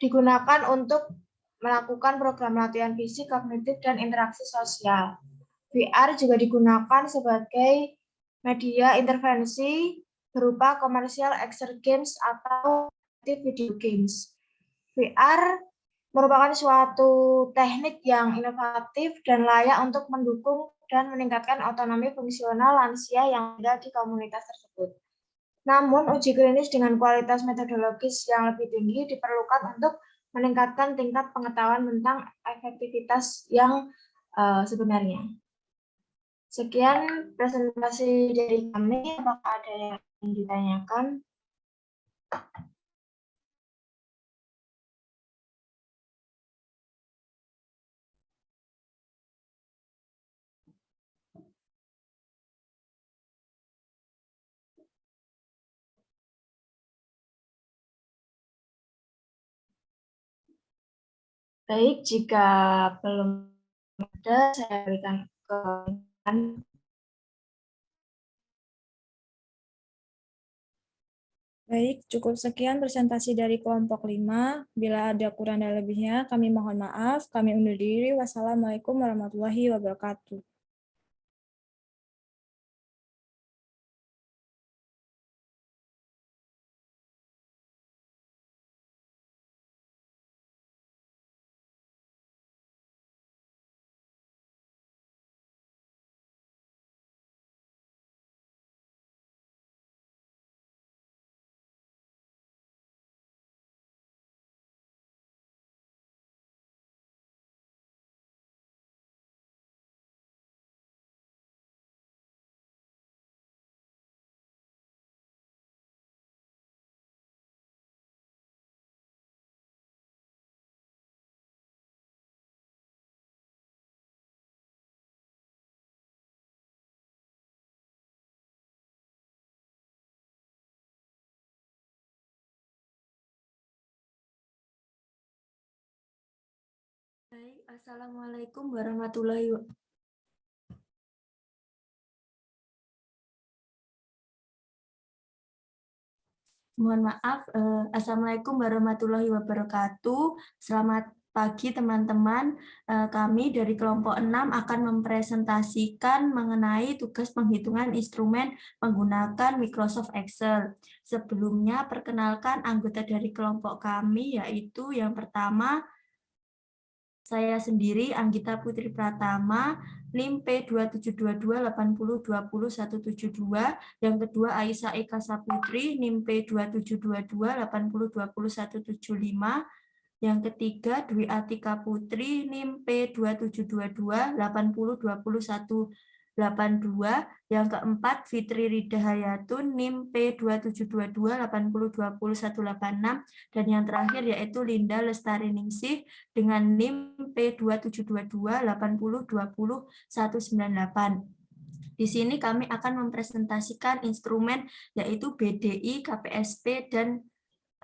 digunakan untuk melakukan program latihan fisik, kognitif, dan interaksi sosial. VR juga digunakan sebagai media intervensi berupa commercial exercise games atau video games. VR merupakan suatu teknik yang inovatif dan layak untuk mendukung dan meningkatkan otonomi fungsional lansia yang ada di komunitas tersebut. Namun, uji klinis dengan kualitas metodologis yang lebih tinggi diperlukan untuk meningkatkan tingkat pengetahuan tentang efektivitas yang sebenarnya. Sekian presentasi dari kami. Apakah ada yang ditanyakan? Baik, jika belum ada, saya berikan kesempatan. Baik, cukup sekian presentasi dari kelompok 5. Bila ada kurang dan lebihnya, kami mohon maaf. Kami undur diri. Wassalamualaikum warahmatullahi wabarakatuh. Baik, Assalamualaikum warahmatullahi wabarakatuh. Mohon maaf, Assalamualaikum warahmatullahi wabarakatuh. Selamat pagi teman-teman. Kami dari kelompok 6 akan mempresentasikan mengenai tugas penghitungan instrumen menggunakan Microsoft Excel. Sebelumnya, perkenalkan anggota dari kelompok kami, yaitu yang pertama, Saya sendiri, Anggita Putri Pratama, NIM P272280200172. Yang kedua, Aisyah Eka Saputri, NIM P272280200175. Yang ketiga, Dwi Atika Putri, NIM P272280202182. Yang keempat, Fitri Rida Hayatun, NIM P272280202186. Dan yang terakhir yaitu Linda Lestari Ningsih dengan NIM P272280202198. Di sini kami akan mempresentasikan instrumen yaitu BDI, KPSP, dan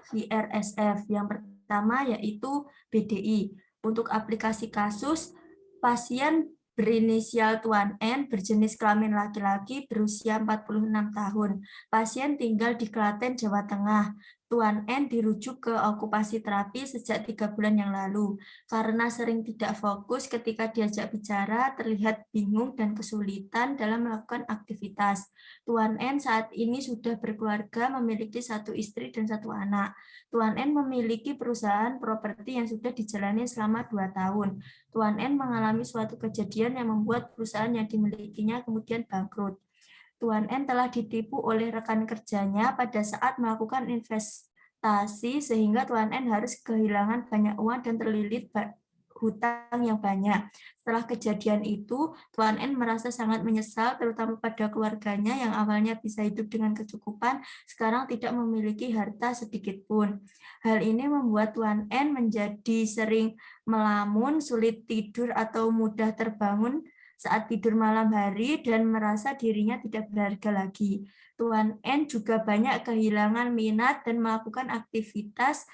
VRSF. Yang pertama yaitu BDI. Untuk aplikasi kasus, pasien berinisial Tuan N, berjenis kelamin laki-laki, berusia 46 tahun. Pasien tinggal di Klaten, Jawa Tengah. Tuan N dirujuk ke okupasi terapi sejak 3 bulan yang lalu. Karena sering tidak fokus ketika diajak bicara, terlihat bingung dan kesulitan dalam melakukan aktivitas. Tuan N saat ini sudah berkeluarga, memiliki 1 istri dan 1 anak. Tuan N memiliki perusahaan properti yang sudah dijalani selama 2 tahun. Tuan N mengalami suatu kejadian yang membuat perusahaan yang dimilikinya kemudian bangkrut. Tuan N telah ditipu oleh rekan kerjanya pada saat melakukan investasi sehingga Tuan N harus kehilangan banyak uang dan terlilit hutang yang banyak. Setelah kejadian itu, Tuan N merasa sangat menyesal terutama pada keluarganya yang awalnya bisa hidup dengan kecukupan, sekarang tidak memiliki harta sedikit pun. Hal ini membuat Tuan N menjadi sering melamun, sulit tidur atau mudah terbangun saat tidur malam hari dan merasa dirinya tidak berharga lagi. Tuan N juga banyak kehilangan minat dan melakukan aktivitas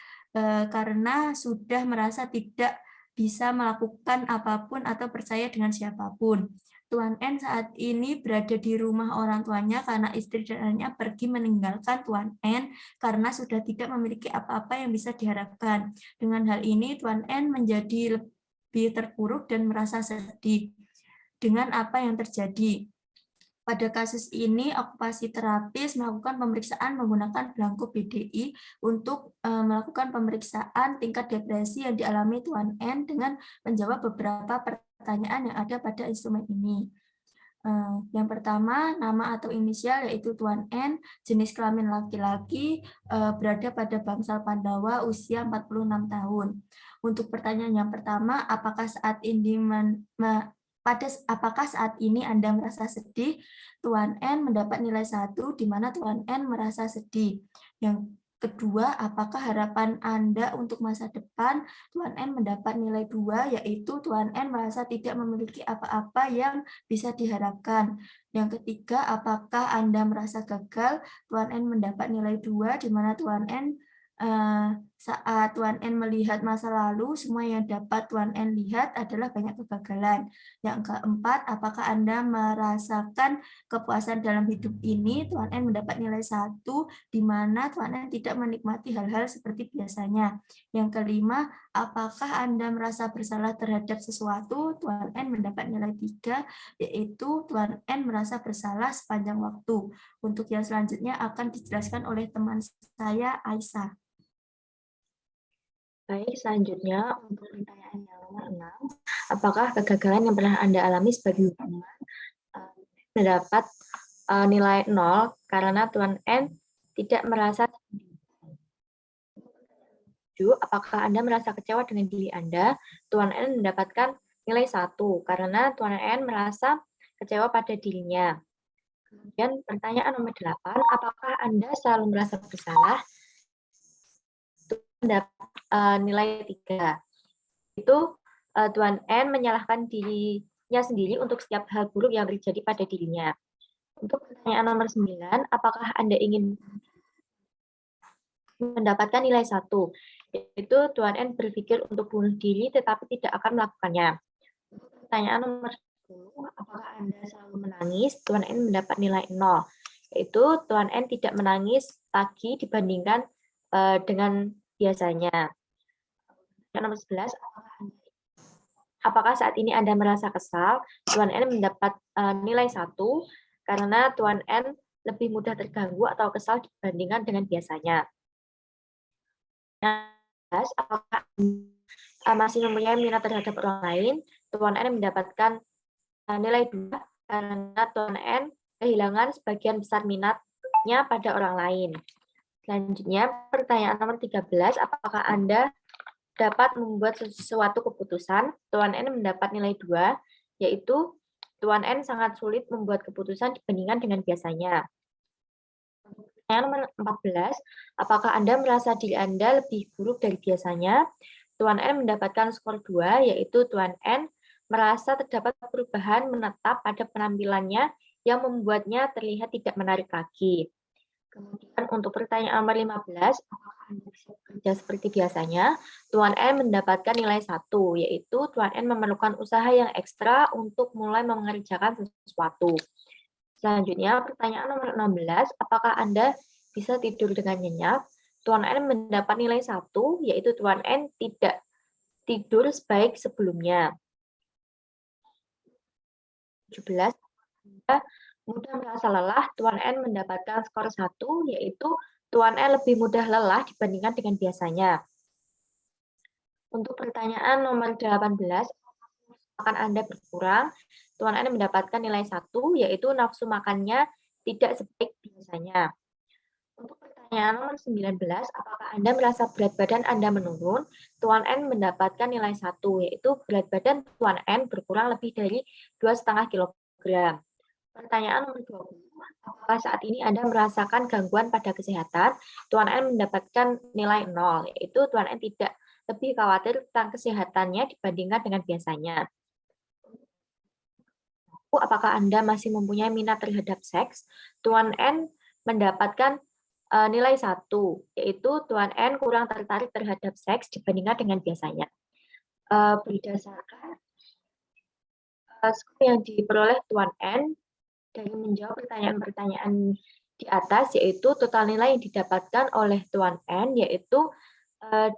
karena sudah merasa tidak bisa melakukan apapun atau percaya dengan siapapun. Tuan N saat ini berada di rumah orang tuanya karena istri dan anaknya pergi meninggalkan Tuan N karena sudah tidak memiliki apa-apa yang bisa diharapkan. Dengan hal ini, Tuan N menjadi lebih terpuruk dan merasa sedih dengan apa yang terjadi. Pada kasus ini, okupasi terapis melakukan pemeriksaan menggunakan belangko BDI untuk melakukan pemeriksaan tingkat depresi yang dialami Tuan N dengan menjawab beberapa pertanyaan yang ada pada instrumen ini. Yang pertama, nama atau inisial yaitu Tuan N, jenis kelamin laki-laki, berada pada bangsal Pandawa, usia 46 tahun. Untuk pertanyaan yang pertama, apakah saat ini Anda merasa sedih? Tuan N mendapat nilai 1, di mana Tuan N merasa sedih. Yang kedua, apakah harapan Anda untuk masa depan? Tuan N mendapat nilai 2, yaitu Tuan N merasa tidak memiliki apa-apa yang bisa diharapkan. Yang ketiga, apakah Anda merasa gagal? Tuan N mendapat nilai 2, di mana Tuan N saat Tuan N melihat masa lalu, semua yang dapat Tuan N lihat adalah banyak kegagalan. Yang keempat, apakah Anda merasakan kepuasan dalam hidup ini? Tuan N mendapat nilai 1, di mana Tuan N tidak menikmati hal-hal seperti biasanya. Yang kelima, apakah Anda merasa bersalah terhadap sesuatu? Tuan N mendapat nilai 3, yaitu Tuan N merasa bersalah sepanjang waktu. Untuk yang selanjutnya akan dijelaskan oleh teman saya, Aisyah. Baik, selanjutnya untuk pertanyaan yang nomor 6, apakah kegagalan yang pernah Anda alami sebagai hukuman mendapat nilai 0 karena Tuan N tidak merasa sedih? Apakah Anda merasa kecewa dengan diri Anda? Tuan N mendapatkan nilai 1 karena Tuan N merasa kecewa pada dirinya. Kemudian pertanyaan nomor 8, apakah Anda selalu merasa bersalah? Mendapat nilai 3. Itu Tuan N menyalahkan dirinya sendiri untuk setiap hal buruk yang terjadi pada dirinya. Untuk pertanyaan nomor 9, apakah Anda ingin mendapatkan nilai 1? Yaitu Tuan N berpikir untuk bunuh diri tetapi tidak akan melakukannya. Untuk pertanyaan nomor 10, apakah Anda selalu menangis? Tuan N mendapat nilai 0. Yaitu Tuan N tidak menangis lagi dibandingkan dengan biasanya. Nomor 11, apakah saat ini Anda merasa kesal? Tuan N mendapat nilai 1 karena Tuan N lebih mudah terganggu atau kesal dibandingkan dengan biasanya. Apakah masih mempunyai minat terhadap orang lain, Tuan N mendapatkan nilai 2 karena Tuan N kehilangan sebagian besar minatnya pada orang lain. Selanjutnya, pertanyaan nomor 13, apakah Anda dapat membuat sesuatu keputusan? Tuan N mendapat nilai 2, yaitu Tuan N sangat sulit membuat keputusan dibandingkan dengan biasanya. Pertanyaan nomor 14, apakah Anda merasa diri Anda lebih buruk dari biasanya? Tuan N mendapatkan skor 2, yaitu Tuan N merasa terdapat perubahan menetap pada penampilannya yang membuatnya terlihat tidak menarik lagi. Kemudian untuk pertanyaan nomor 15, apakah Anda bisa bekerja seperti biasanya? Tuan N mendapatkan nilai 1, yaitu Tuan N memerlukan usaha yang ekstra untuk mulai mengerjakan sesuatu. Selanjutnya, pertanyaan nomor 16, apakah Anda bisa tidur dengan nyenyak? Tuan N mendapat nilai 1, yaitu Tuan N tidak tidur sebaik sebelumnya. 17, Anda mudah merasa lelah, Tuan N mendapatkan skor 1, yaitu Tuan N lebih mudah lelah dibandingkan dengan biasanya. Untuk pertanyaan nomor 18, akan Anda berkurang, Tuan N mendapatkan nilai 1, yaitu nafsu makannya tidak sebaik biasanya. Untuk pertanyaan nomor 19, apakah Anda merasa berat badan Anda menurun? Tuan N mendapatkan nilai 1, yaitu berat badan Tuan N berkurang lebih dari 2,5 kg. Pertanyaan nomor 20, apakah saat ini Anda merasakan gangguan pada kesehatan? Tuan N mendapatkan nilai 0, yaitu Tuan N tidak lebih khawatir tentang kesehatannya dibandingkan dengan biasanya. Apakah Anda masih mempunyai minat terhadap seks? Tuan N mendapatkan nilai 1, yaitu Tuan N kurang tertarik terhadap seks dibandingkan dengan biasanya. Berdasarkan skor yang diperoleh Tuan N dari menjawab pertanyaan-pertanyaan di atas, yaitu total nilai yang didapatkan oleh Tuan N yaitu 28,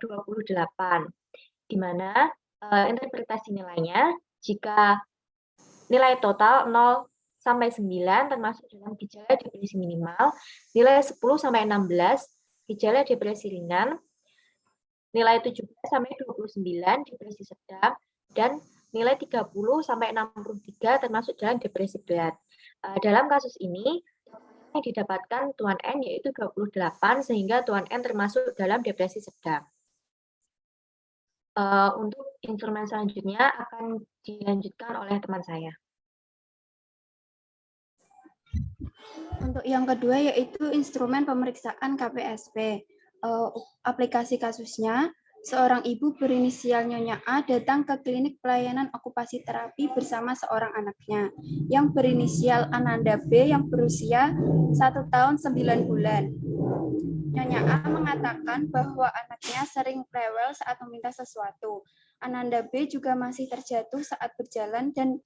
di mana interpretasi nilainya jika nilai total 0 sampai 9 termasuk dalam gejala depresi minimal, nilai 10 sampai 16 gejala depresi ringan, nilai 17 sampai 29 depresi sedang, dan nilai 30 sampai 63 termasuk dalam depresi berat. Dalam kasus ini yang didapatkan Tuan N yaitu 28, sehingga Tuan N termasuk dalam depresi sedang. Untuk instrumen selanjutnya akan dilanjutkan oleh teman saya. Untuk yang kedua yaitu instrumen pemeriksaan KPSP. Aplikasi kasusnya, seorang ibu berinisial Nyonya A datang ke klinik pelayanan okupasi terapi bersama seorang anaknya yang berinisial Ananda B yang berusia 1 tahun 9 bulan. Nyonya A mengatakan bahwa anaknya sering rewel saat meminta sesuatu. Ananda B juga masih terjatuh saat berjalan dan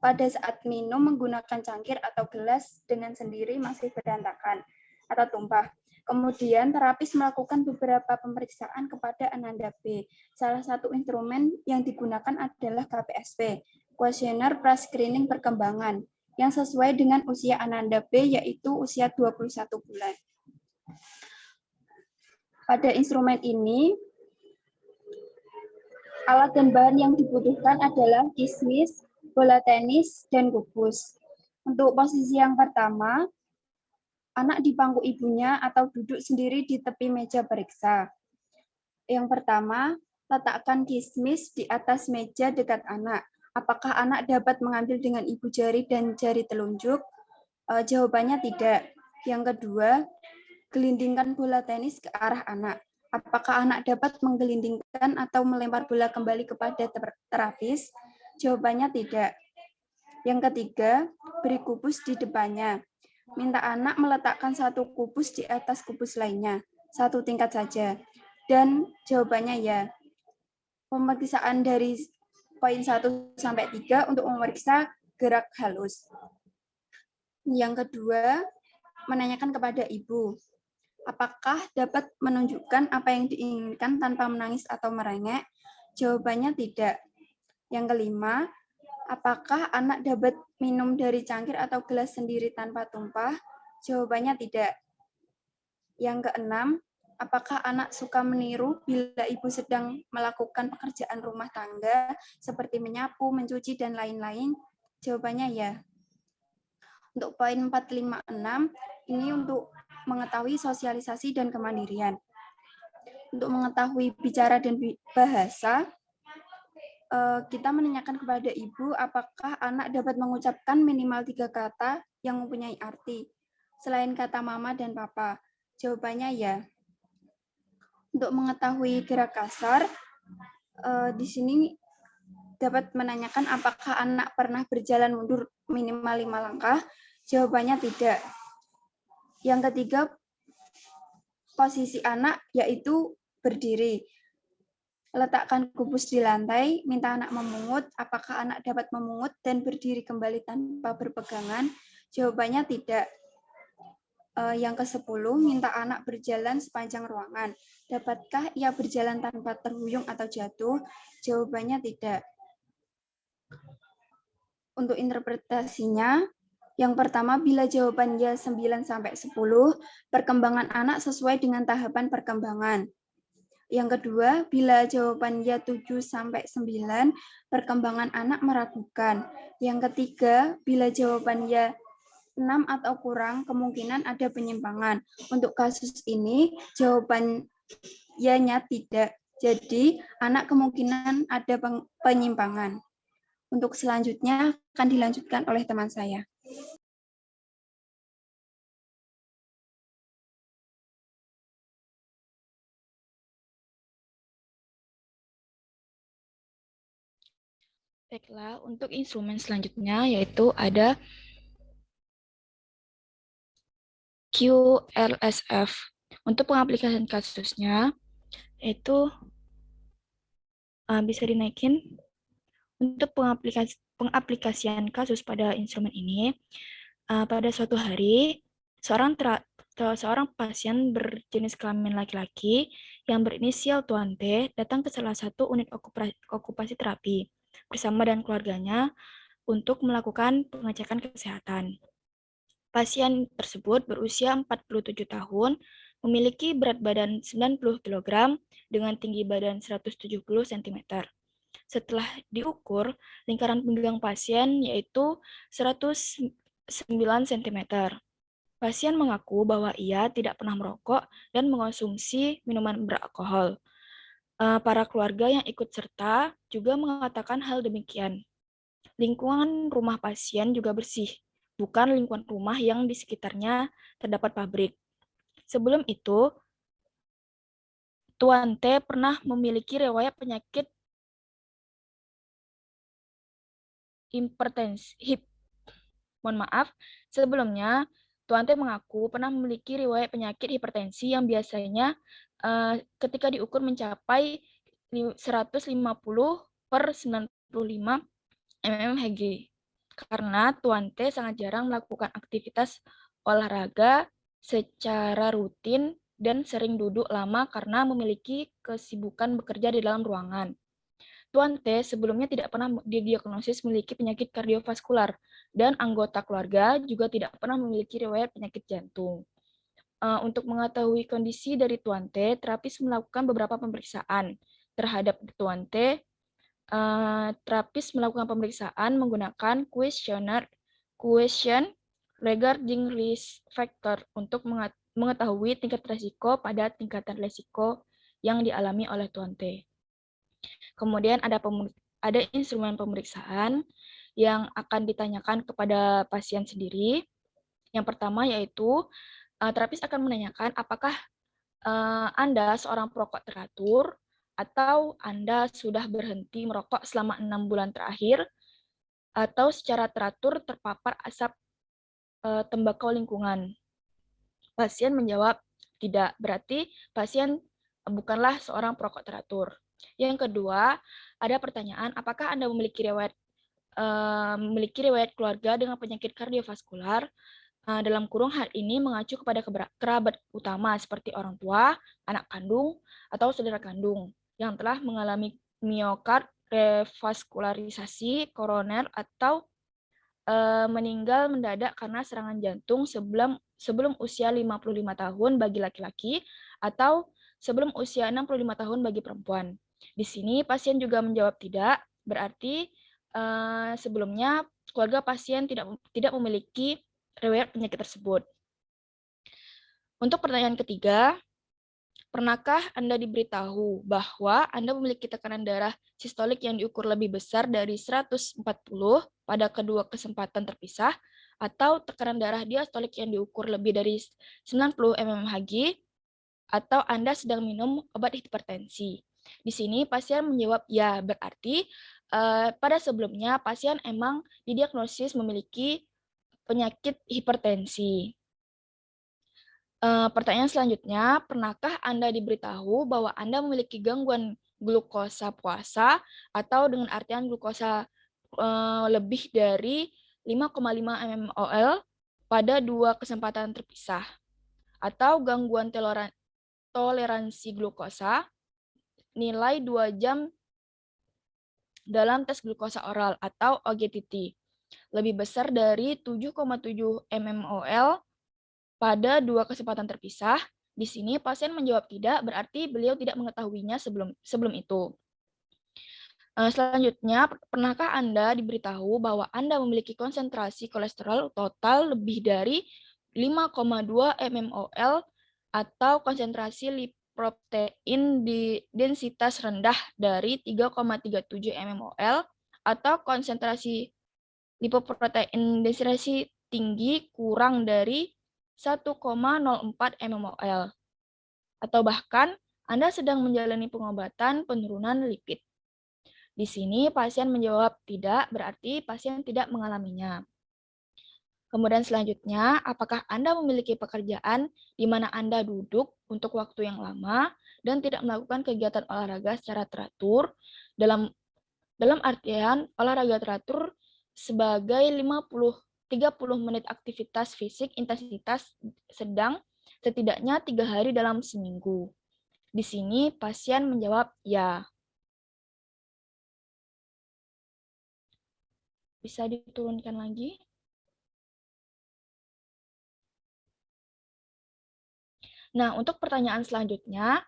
pada saat minum menggunakan cangkir atau gelas dengan sendiri masih berantakan atau tumpah. Kemudian terapis melakukan beberapa pemeriksaan kepada Ananda B. Salah satu instrumen yang digunakan adalah KPSP, Kuesioner Pra-Screening Perkembangan, yang sesuai dengan usia Ananda B yaitu usia 21 bulan. Pada instrumen ini, alat dan bahan yang dibutuhkan adalah kismis, bola tenis, dan kubus. Untuk posisi yang pertama, anak di pangku ibunya atau duduk sendiri di tepi meja periksa. Yang pertama, letakkan kismis di atas meja dekat anak. Apakah anak dapat mengambil dengan ibu jari dan jari telunjuk? Jawabannya tidak. Yang kedua, gelindingkan bola tenis ke arah anak. Apakah anak dapat menggelindingkan atau melempar bola kembali kepada terapis? Jawabannya tidak. Yang ketiga, beri kubus di depannya. Minta anak meletakkan satu kubus di atas kubus lainnya, satu tingkat saja. Dan jawabannya ya. Pemeriksaan dari poin 1 sampai 3 untuk memeriksa gerak halus. Yang kedua, menanyakan kepada ibu. Apakah dapat menunjukkan apa yang diinginkan tanpa menangis atau merengek? Jawabannya tidak. Yang kelima, apakah anak dapat minum dari cangkir atau gelas sendiri tanpa tumpah? Jawabannya tidak. Yang keenam, Apakah anak suka meniru bila ibu sedang melakukan pekerjaan rumah tangga seperti menyapu, mencuci, dan lain-lain? Jawabannya ya. Untuk poin 4, 5, 6, ini untuk mengetahui sosialisasi dan kemandirian. Untuk mengetahui bicara dan bahasa, kita menanyakan kepada ibu apakah anak dapat mengucapkan minimal 3 kata yang mempunyai arti, selain kata mama dan papa. Jawabannya ya. Untuk mengetahui gerak kasar, di sini dapat menanyakan apakah anak pernah berjalan mundur minimal 5 langkah. Jawabannya tidak. Yang ketiga, posisi anak yaitu berdiri. Letakkan kubus di lantai, minta anak memungut. Apakah anak dapat memungut dan berdiri kembali tanpa berpegangan? Jawabannya tidak. Yang ke-10, minta anak berjalan sepanjang ruangan. Dapatkah ia berjalan tanpa terhuyung atau jatuh? Jawabannya tidak. Untuk interpretasinya, yang pertama, bila jawabannya 9-10, perkembangan anak sesuai dengan tahapan perkembangan. Yang kedua, bila jawabannya 7-9, perkembangan anak meragukan. Yang ketiga, bila jawabannya 6 atau kurang, kemungkinan ada penyimpangan. Untuk kasus ini, jawabannya tidak. Jadi, anak kemungkinan ada penyimpangan. Untuk selanjutnya akan dilanjutkan oleh teman saya. Baiklah, untuk instrumen selanjutnya yaitu ada QLSF. Untuk pengaplikasian kasusnya, itu bisa dinaikin. Untuk pengaplikasian kasus pada instrumen ini, pada suatu hari, seorang pasien berjenis kelamin laki-laki yang berinisial Tuan T datang ke salah satu unit okupasi terapi bersama dan keluarganya untuk melakukan pengecekan kesehatan. Pasien tersebut berusia 47 tahun, memiliki berat badan 90 kg dengan tinggi badan 170 cm. Setelah diukur, lingkaran pinggang pasien yaitu 109 cm. Pasien mengaku bahwa ia tidak pernah merokok dan mengonsumsi minuman beralkohol. Para keluarga yang ikut serta juga mengatakan hal demikian. Lingkungan rumah pasien juga bersih, bukan lingkungan rumah yang di sekitarnya terdapat pabrik. Sebelum itu, Tuan T pernah memiliki riwayat penyakit hipertensi. Sebelumnya, Tuan T mengaku pernah memiliki riwayat penyakit hipertensi yang biasanya ketika diukur mencapai 150/95 mmHg. Karena Tuan T sangat jarang melakukan aktivitas olahraga secara rutin dan sering duduk lama karena memiliki kesibukan bekerja di dalam ruangan. Tuan T sebelumnya tidak pernah didiagnosis memiliki penyakit kardiovaskular dan anggota keluarga juga tidak pernah memiliki riwayat penyakit jantung. Untuk mengetahui kondisi dari Tuan T, terapis melakukan beberapa pemeriksaan terhadap Tuan T. Terapis melakukan pemeriksaan menggunakan question regarding risk factor untuk mengetahui tingkat risiko pada tingkatan risiko yang dialami oleh Tuan T. Kemudian ada instrumen pemeriksaan yang akan ditanyakan kepada pasien sendiri. Yang pertama yaitu terapis akan menanyakan apakah Anda seorang perokok teratur atau Anda sudah berhenti merokok selama 6 bulan terakhir atau secara teratur terpapar asap tembakau lingkungan. Pasien menjawab tidak, berarti pasien bukanlah seorang perokok teratur. Yang kedua, ada pertanyaan apakah Anda memiliki riwayat keluarga dengan penyakit kardiovaskular. Dalam kurung hal ini mengacu kepada kerabat utama seperti orang tua, anak kandung, atau saudara kandung yang telah mengalami miokard revaskularisasi koroner atau meninggal mendadak karena serangan jantung sebelum usia 55 tahun bagi laki-laki atau sebelum usia 65 tahun bagi perempuan. Di sini pasien juga menjawab tidak, berarti sebelumnya keluarga pasien tidak memiliki riwayat penyakit tersebut. Untuk pertanyaan ketiga, pernahkah Anda diberitahu bahwa Anda memiliki tekanan darah sistolik yang diukur lebih besar dari 140 pada kedua kesempatan terpisah, atau tekanan darah diastolik yang diukur lebih dari 90 mmHg, atau Anda sedang minum obat hipertensi? Di sini pasien menjawab ya, berarti pada sebelumnya pasien emang didiagnosis memiliki penyakit hipertensi. Pertanyaan selanjutnya, pernahkah Anda diberitahu bahwa Anda memiliki gangguan glukosa puasa, atau dengan artian glukosa lebih dari 5,5 mmol pada 2 kesempatan terpisah, atau gangguan toleransi glukosa nilai 2 jam dalam tes glukosa oral atau OGTT lebih besar dari 7,7 mmol pada 2 kesempatan terpisah. Di sini pasien menjawab tidak, berarti beliau tidak mengetahuinya sebelum itu. Selanjutnya, pernahkah Anda diberitahu bahwa Anda memiliki konsentrasi kolesterol total lebih dari 5,2 mmol atau konsentrasi lipoprotein di densitas rendah dari 3,37 mmol atau konsentrasi lipoprotein densitas tinggi kurang dari 1,04 mmol, atau bahkan Anda sedang menjalani pengobatan penurunan lipid. Di sini pasien menjawab tidak, berarti pasien tidak mengalaminya. Kemudian selanjutnya, apakah Anda memiliki pekerjaan di mana Anda duduk untuk waktu yang lama dan tidak melakukan kegiatan olahraga secara teratur? Dalam artian olahraga teratur sebagai 30 menit aktivitas fisik intensitas sedang setidaknya 3 hari dalam seminggu. Di sini pasien menjawab ya. Bisa diturunkan lagi. Nah, untuk pertanyaan selanjutnya,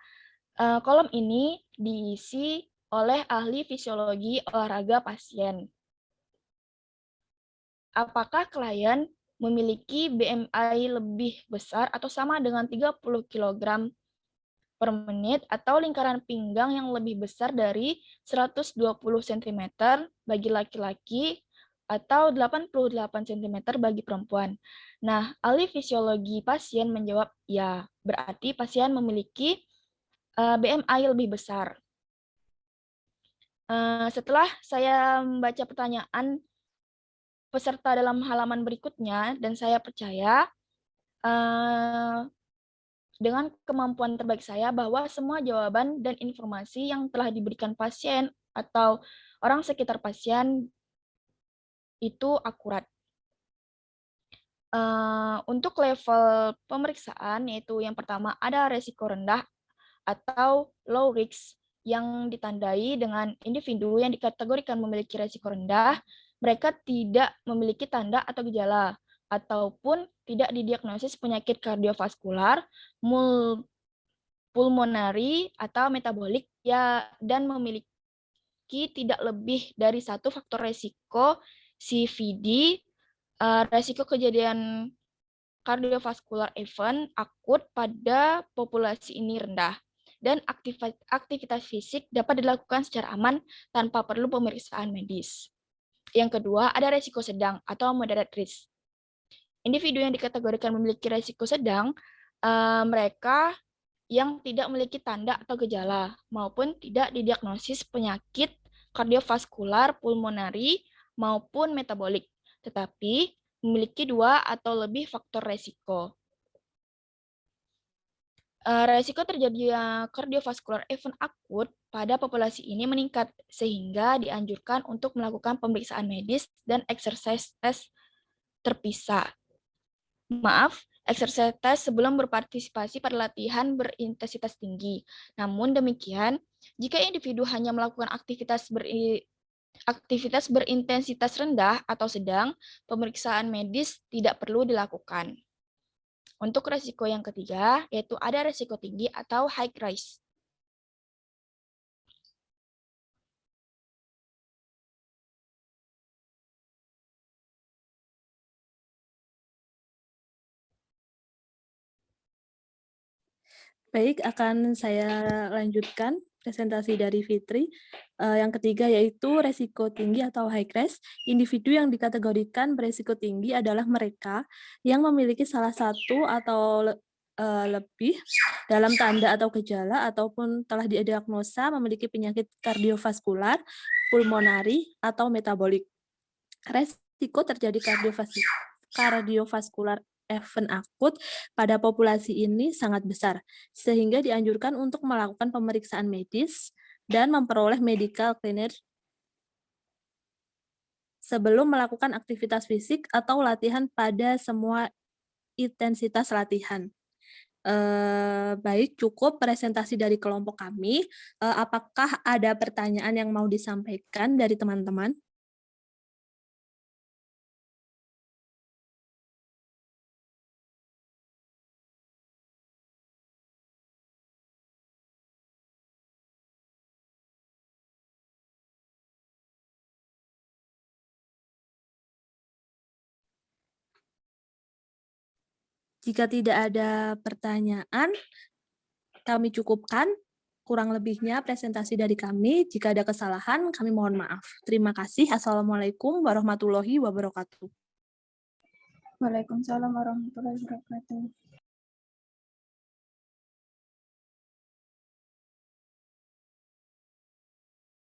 kolom ini diisi oleh ahli fisiologi olahraga pasien. Apakah klien memiliki BMI lebih besar atau sama dengan 30 kg per menit, atau lingkaran pinggang yang lebih besar dari 120 cm bagi laki-laki atau 88 cm bagi perempuan? Nah, ahli fisiologi pasien menjawab ya, berarti pasien memiliki BMI lebih besar. Setelah saya membaca pertanyaan peserta dalam halaman berikutnya, dan saya percaya dengan kemampuan terbaik saya bahwa semua jawaban dan informasi yang telah diberikan pasien atau orang sekitar pasien itu akurat. Untuk level pemeriksaan, yaitu yang pertama ada resiko rendah atau low risk, yang ditandai dengan individu yang dikategorikan memiliki resiko rendah, mereka tidak memiliki tanda atau gejala, ataupun tidak didiagnosis penyakit kardiovaskular, pulmonari, atau metabolik, ya, dan memiliki tidak lebih dari 1 faktor resiko CVD, resiko kejadian kardiovaskular event akut pada populasi ini rendah, dan aktivitas fisik dapat dilakukan secara aman tanpa perlu pemeriksaan medis. Yang kedua, ada resiko sedang atau moderate risk. Individu yang dikategorikan memiliki resiko sedang, mereka yang tidak memiliki tanda atau gejala, maupun tidak didiagnosis penyakit kardiovaskular, pulmonari, maupun metabolik, tetapi memiliki 2 atau lebih faktor resiko. Resiko terjadinya kardiovaskular event akut pada populasi ini meningkat, sehingga dianjurkan untuk melakukan pemeriksaan medis dan exercise test terpisah. Exercise test sebelum berpartisipasi pada latihan berintensitas tinggi. Namun demikian, jika individu hanya melakukan aktivitas berintensitas rendah atau sedang, pemeriksaan medis tidak perlu dilakukan. Untuk resiko yang ketiga, yaitu ada resiko tinggi atau high risk. Baik, akan saya lanjutkan presentasi dari Fitri. Yang ketiga yaitu resiko tinggi atau high risk. Individu yang dikategorikan beresiko tinggi adalah mereka yang memiliki salah satu atau lebih dalam tanda atau gejala ataupun telah didiagnosa memiliki penyakit kardiovaskular, pulmonari, atau metabolik. Resiko terjadi kardiovaskular event akut pada populasi ini sangat besar, sehingga dianjurkan untuk melakukan pemeriksaan medis dan memperoleh medical clearance sebelum melakukan aktivitas fisik atau latihan pada semua intensitas latihan. Baik, cukup presentasi dari kelompok kami. Apakah ada pertanyaan yang mau disampaikan dari teman-teman? Jika tidak ada pertanyaan, kami cukupkan. Kurang lebihnya presentasi dari kami. Jika ada kesalahan, kami mohon maaf. Terima kasih. Assalamualaikum warahmatullahi wabarakatuh. Waalaikumsalam warahmatullahi wabarakatuh.